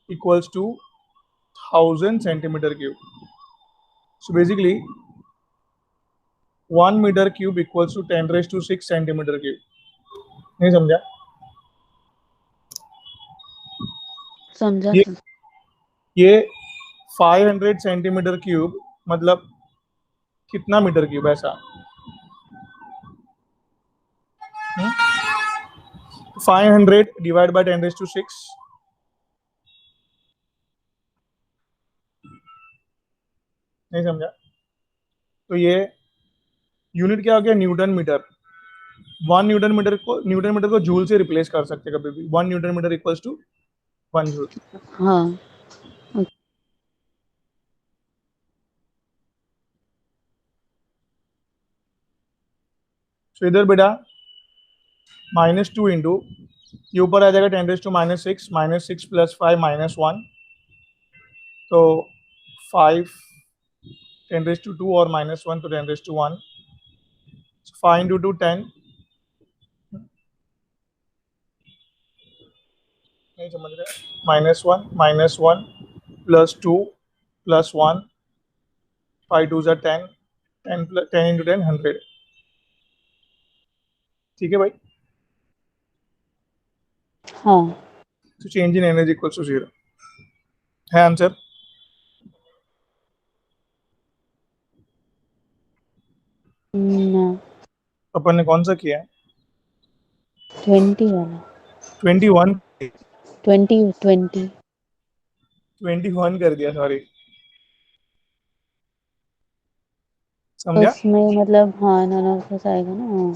equals to 1000 centimeter cube. So basically 1 metre cube equals to 10⁶ centimetre cube. नहीं समझा? समझा ये सर। ये 500 सेंटीमीटर क्यूब मतलब कितना मीटर क्यूब ऐसा? 500 डिवाइड बाय 10⁶। नहीं समझा? तो ये यूनिट क्या हो गया? Newton metre. 1 न्यूटन मीटर को जूल से रिप्लेस कर सकते हैं कभी भी। 1 newton metre equals to 1 joule. हाँ। तो इधर बेटा -2 इंटू ये ऊपर आ जाएगा 10⁻⁶, -6 + 5 -1, तो 5 10⁻² और -1 तो 10⁻1, 5 इंटू 2 10। नहीं समझ रहे? -1 +2 +1, 5 2 ज़ा 10, 10 इंटू 10 100। ठीक है भाई? हाँ। तो change in energy equals to 0 है आंसर। ना। अपन ने कौन सा किया है? 20 वाला। 21। 20 21 कर दिया, सॉरी। समझा? उसमें मतलब हाँ नन ऑफ दिस आएगा ना। हाँ।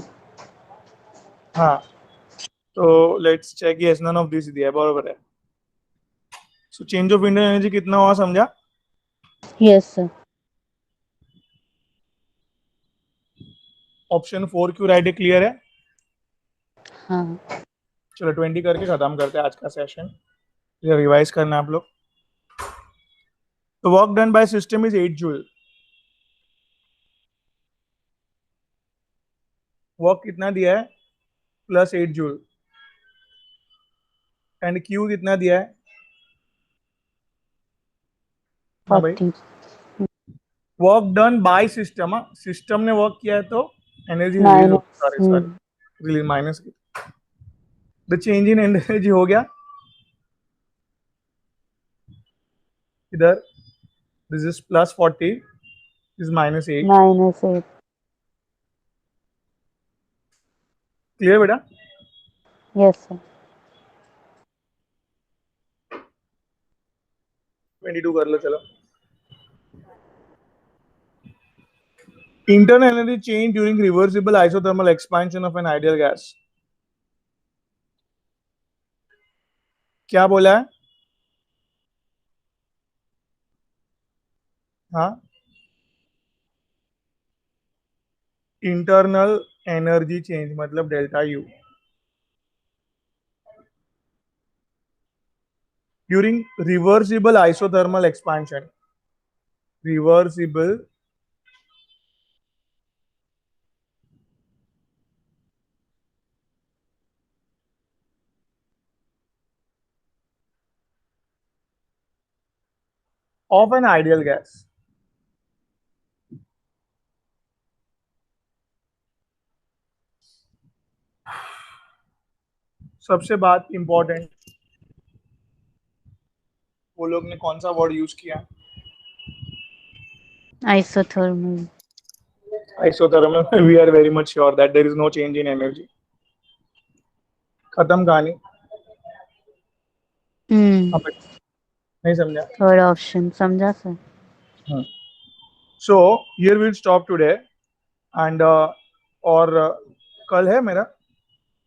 हाँ, तो let's check. Yes, none of this दिया है, बराबर है। So change of Indian energy कितना हुआ? समझा? Yes sir. ऑप्शन 4 क्यों राइट है? क्लियर है? हाँ। चलो 20 करके खत्म करते हैं आज का सेशन। रिवाइज करना है आप लोग। तो work done by system is 8 joule. Work कितना दिया है? +8 जूल। एंड क्यू कितना दिया है? हाँ भाई, 40। Work done by system. System ने वर्क किया है तो एनर्जी रिलीज होगी। Minus. Sorry sorry, release minus. The change in energy हो गया इधर। This is +40, is -8। -8। क्लियर बेटा? Yes sir. 22 कर लो चलो। Internal energy change during reversible isothermal expansion of an ideal gas. क्या बोला है? हाँ, इंटरनल एनर्जी चेंज मतलब delta U during reversible isothermal expansion. Reversible of an ideal gas. सबसे बात इंपॉर्टेंट, वो लोग ने कौन सा वर्ड यूज किया? Isothermal. Isothermal. We are very much sure that there is no change in energy. खत्म कहानी। हाँ भाई, नहीं समझा? थर्ड ऑप्शन समझा sir. So here will stop today and और कल है मेरा,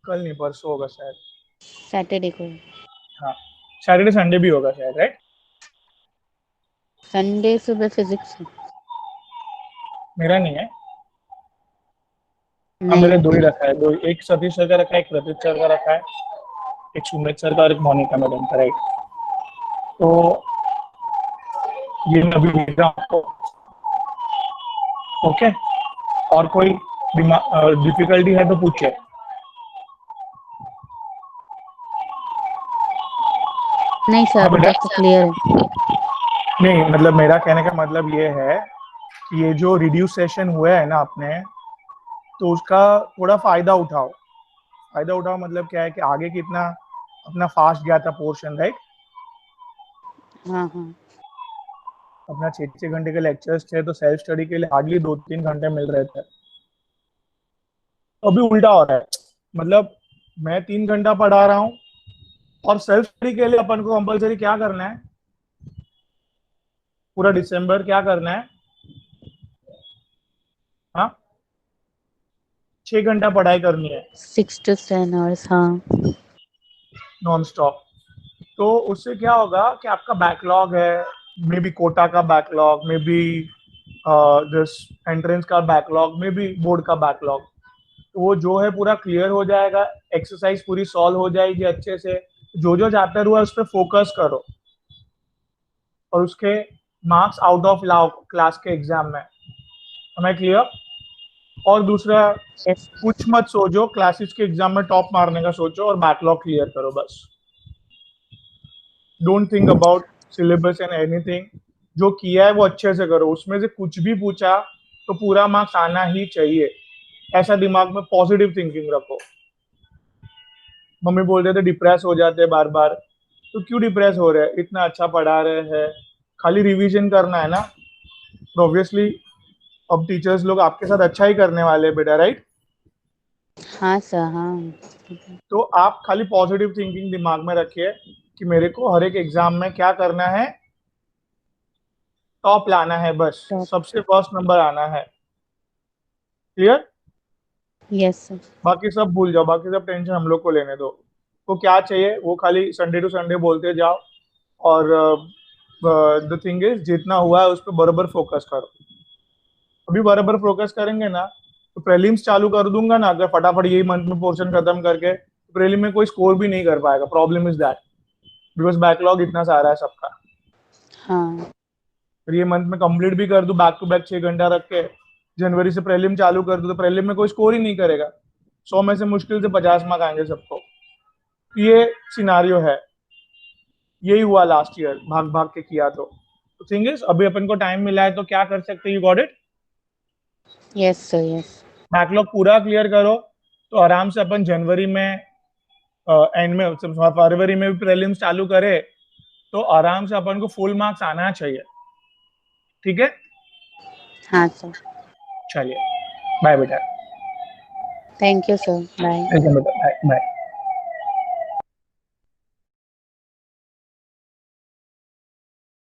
कल नहीं परसों होगा शायद। सैटरडे को। हाँ, सैटरडे संडे भी होगा शायद, राइट? संडे सुबह फिजिक्स है। मेरा नहीं है। हाँ, मेरे नहीं। दो ही रखा है, दो। एक सतीश सर का रखा है, एक रतित सर का रखा है, एक सुमित सर का और एक मोनिका मैडम का, राइट? तो ये मैं अभी भेज रहा हूँ आपको। ओके, और कोई डिफिकल्टी है तो पूछिए। नहीं सर हाँ अभी बेटा। तक तो क्लियर है। नहीं मतलब मेरा कहने का मतलब ये है कि ये जो रिड्यूस सेशन हुआ है ना अपने, तो उसका थोड़ा फायदा उठाओ। फायदा उठाओ मतलब क्या है कि आगे कितना अपना फास्ट गया था पोर्शन, राइट? हाँ हाँ। अपना 6-6 घंटे के लेक्चर्स थे, तो सेल्फ स्टडी के लिए हार्डली 2-3 घंटे मिल रहे थे। अभी उल्टा हो रहा है, मतलब मैं 3 घंटा पढ़ा रहा हूँ, और सेल्फ स्टडी के लिए अपन को कंपलसरी क्या करना है, पूरा दिसंबर क्या करना है? हाँ, 6 घंटा पढ़ाई करनी है 6 to 10 hours, हाँ। Non stop. तो उससे क्या होगा कि आपका बैकलॉग है, मे बी कोटा का backlog, may be this entrance का बैकलॉग, मे बी बोर्ड का बैकलॉग, तो वो जो है पूरा क्लियर हो जाएगा। एक्सरसाइज पूरी सॉल्व हो जाएगी अच्छे से। जो जो चैप्टर हुआ उस पर फोकस करो, और उसके मार्क्स आउट ऑफ लाओ क्लास के एग्जाम में। हमें क्लियर? और दूसरा, Yes. कुछ मत सोचो, क्लासेस के एग्जाम में टॉप मारने का सोचो और बैकलॉग क्लियर करो बस। Don't think about syllabus and anything. जो किया है वो अच्छे से करो, उसमें से कुछ भी पूछा तो पूरा मार्क्स आना ही चाहिए, ऐसा दिमाग में पॉजिटिव थिंकिंग रखो। मम्मी बोल रहे थे डिप्रेस हो जाते हैं बार बार, तो क्यों डिप्रेस हो रहे हैं? इतना अच्छा पढ़ा रहे हैं, खाली रिवीजन करना है ना। ऑब्वियसली अब टीचर्स लोग आपके साथ अच्छा ही करने वाले हैं बेटा, राइट? हाँ सर, हाँ। तो आप खाली पॉजिटिव थिंकिंग दिमाग में रखिए कि मेरे को हर एक एग्जाम में क्या करना है, टॉप लाना है बस, Top. सबसे फर्स्ट नंबर आना है। क्लियर? Yes sir. बाकी सब भूल जाओ, बाकी सब टेंशन हम लोग को लेने दो। वो क्या चाहिए वो खाली संडे टू संडे बोलते जाओ, और द थिंग इज जितना हुआ है उस पर बराबर फोकस करो। अभी बराबर फोकस करेंगे ना, तो प्रीलिम्स चालू कर दूंगा ना अगर फटाफट यही मंथ में पोर्शन खत्म करके, तो प्रीलिम में कोई स्कोर भी नहीं कर पाएगा। Problem is that, because backlog इतना सारा है सबका। हाँ। फिर ये मंथ में कंप्लीट भी कर दूं बैक टू बैक 6 घंटा रख के, जनवरी से प्रीलिम चालू कर दूं, तो प्रीलिम में कोई स्कोर ही नहीं करेगा। 100 में से मुश्किल से 50 मार्क आएंगे सबको। ये सिनारियो है, यही हुआ लास्ट ईयर, भाग भाग के किया। तो थिंग इज अभी अपन को टाइम मिला है तो क्या कर सकते हैं? You got it. Yes sir, yes. Backlog पूरा क्लियर करो, तो आराम से अपन जनवरी में एंड में फरवरी में भी प्रीलिम्स चालू करे, तो आराम से अपन को फुल मार्क्स आना चाहिए। ठीक है, हाँ सर। चलिए, बाय बेटा। Thank you sir. Bye. Welcome बेटा, बाय बाय।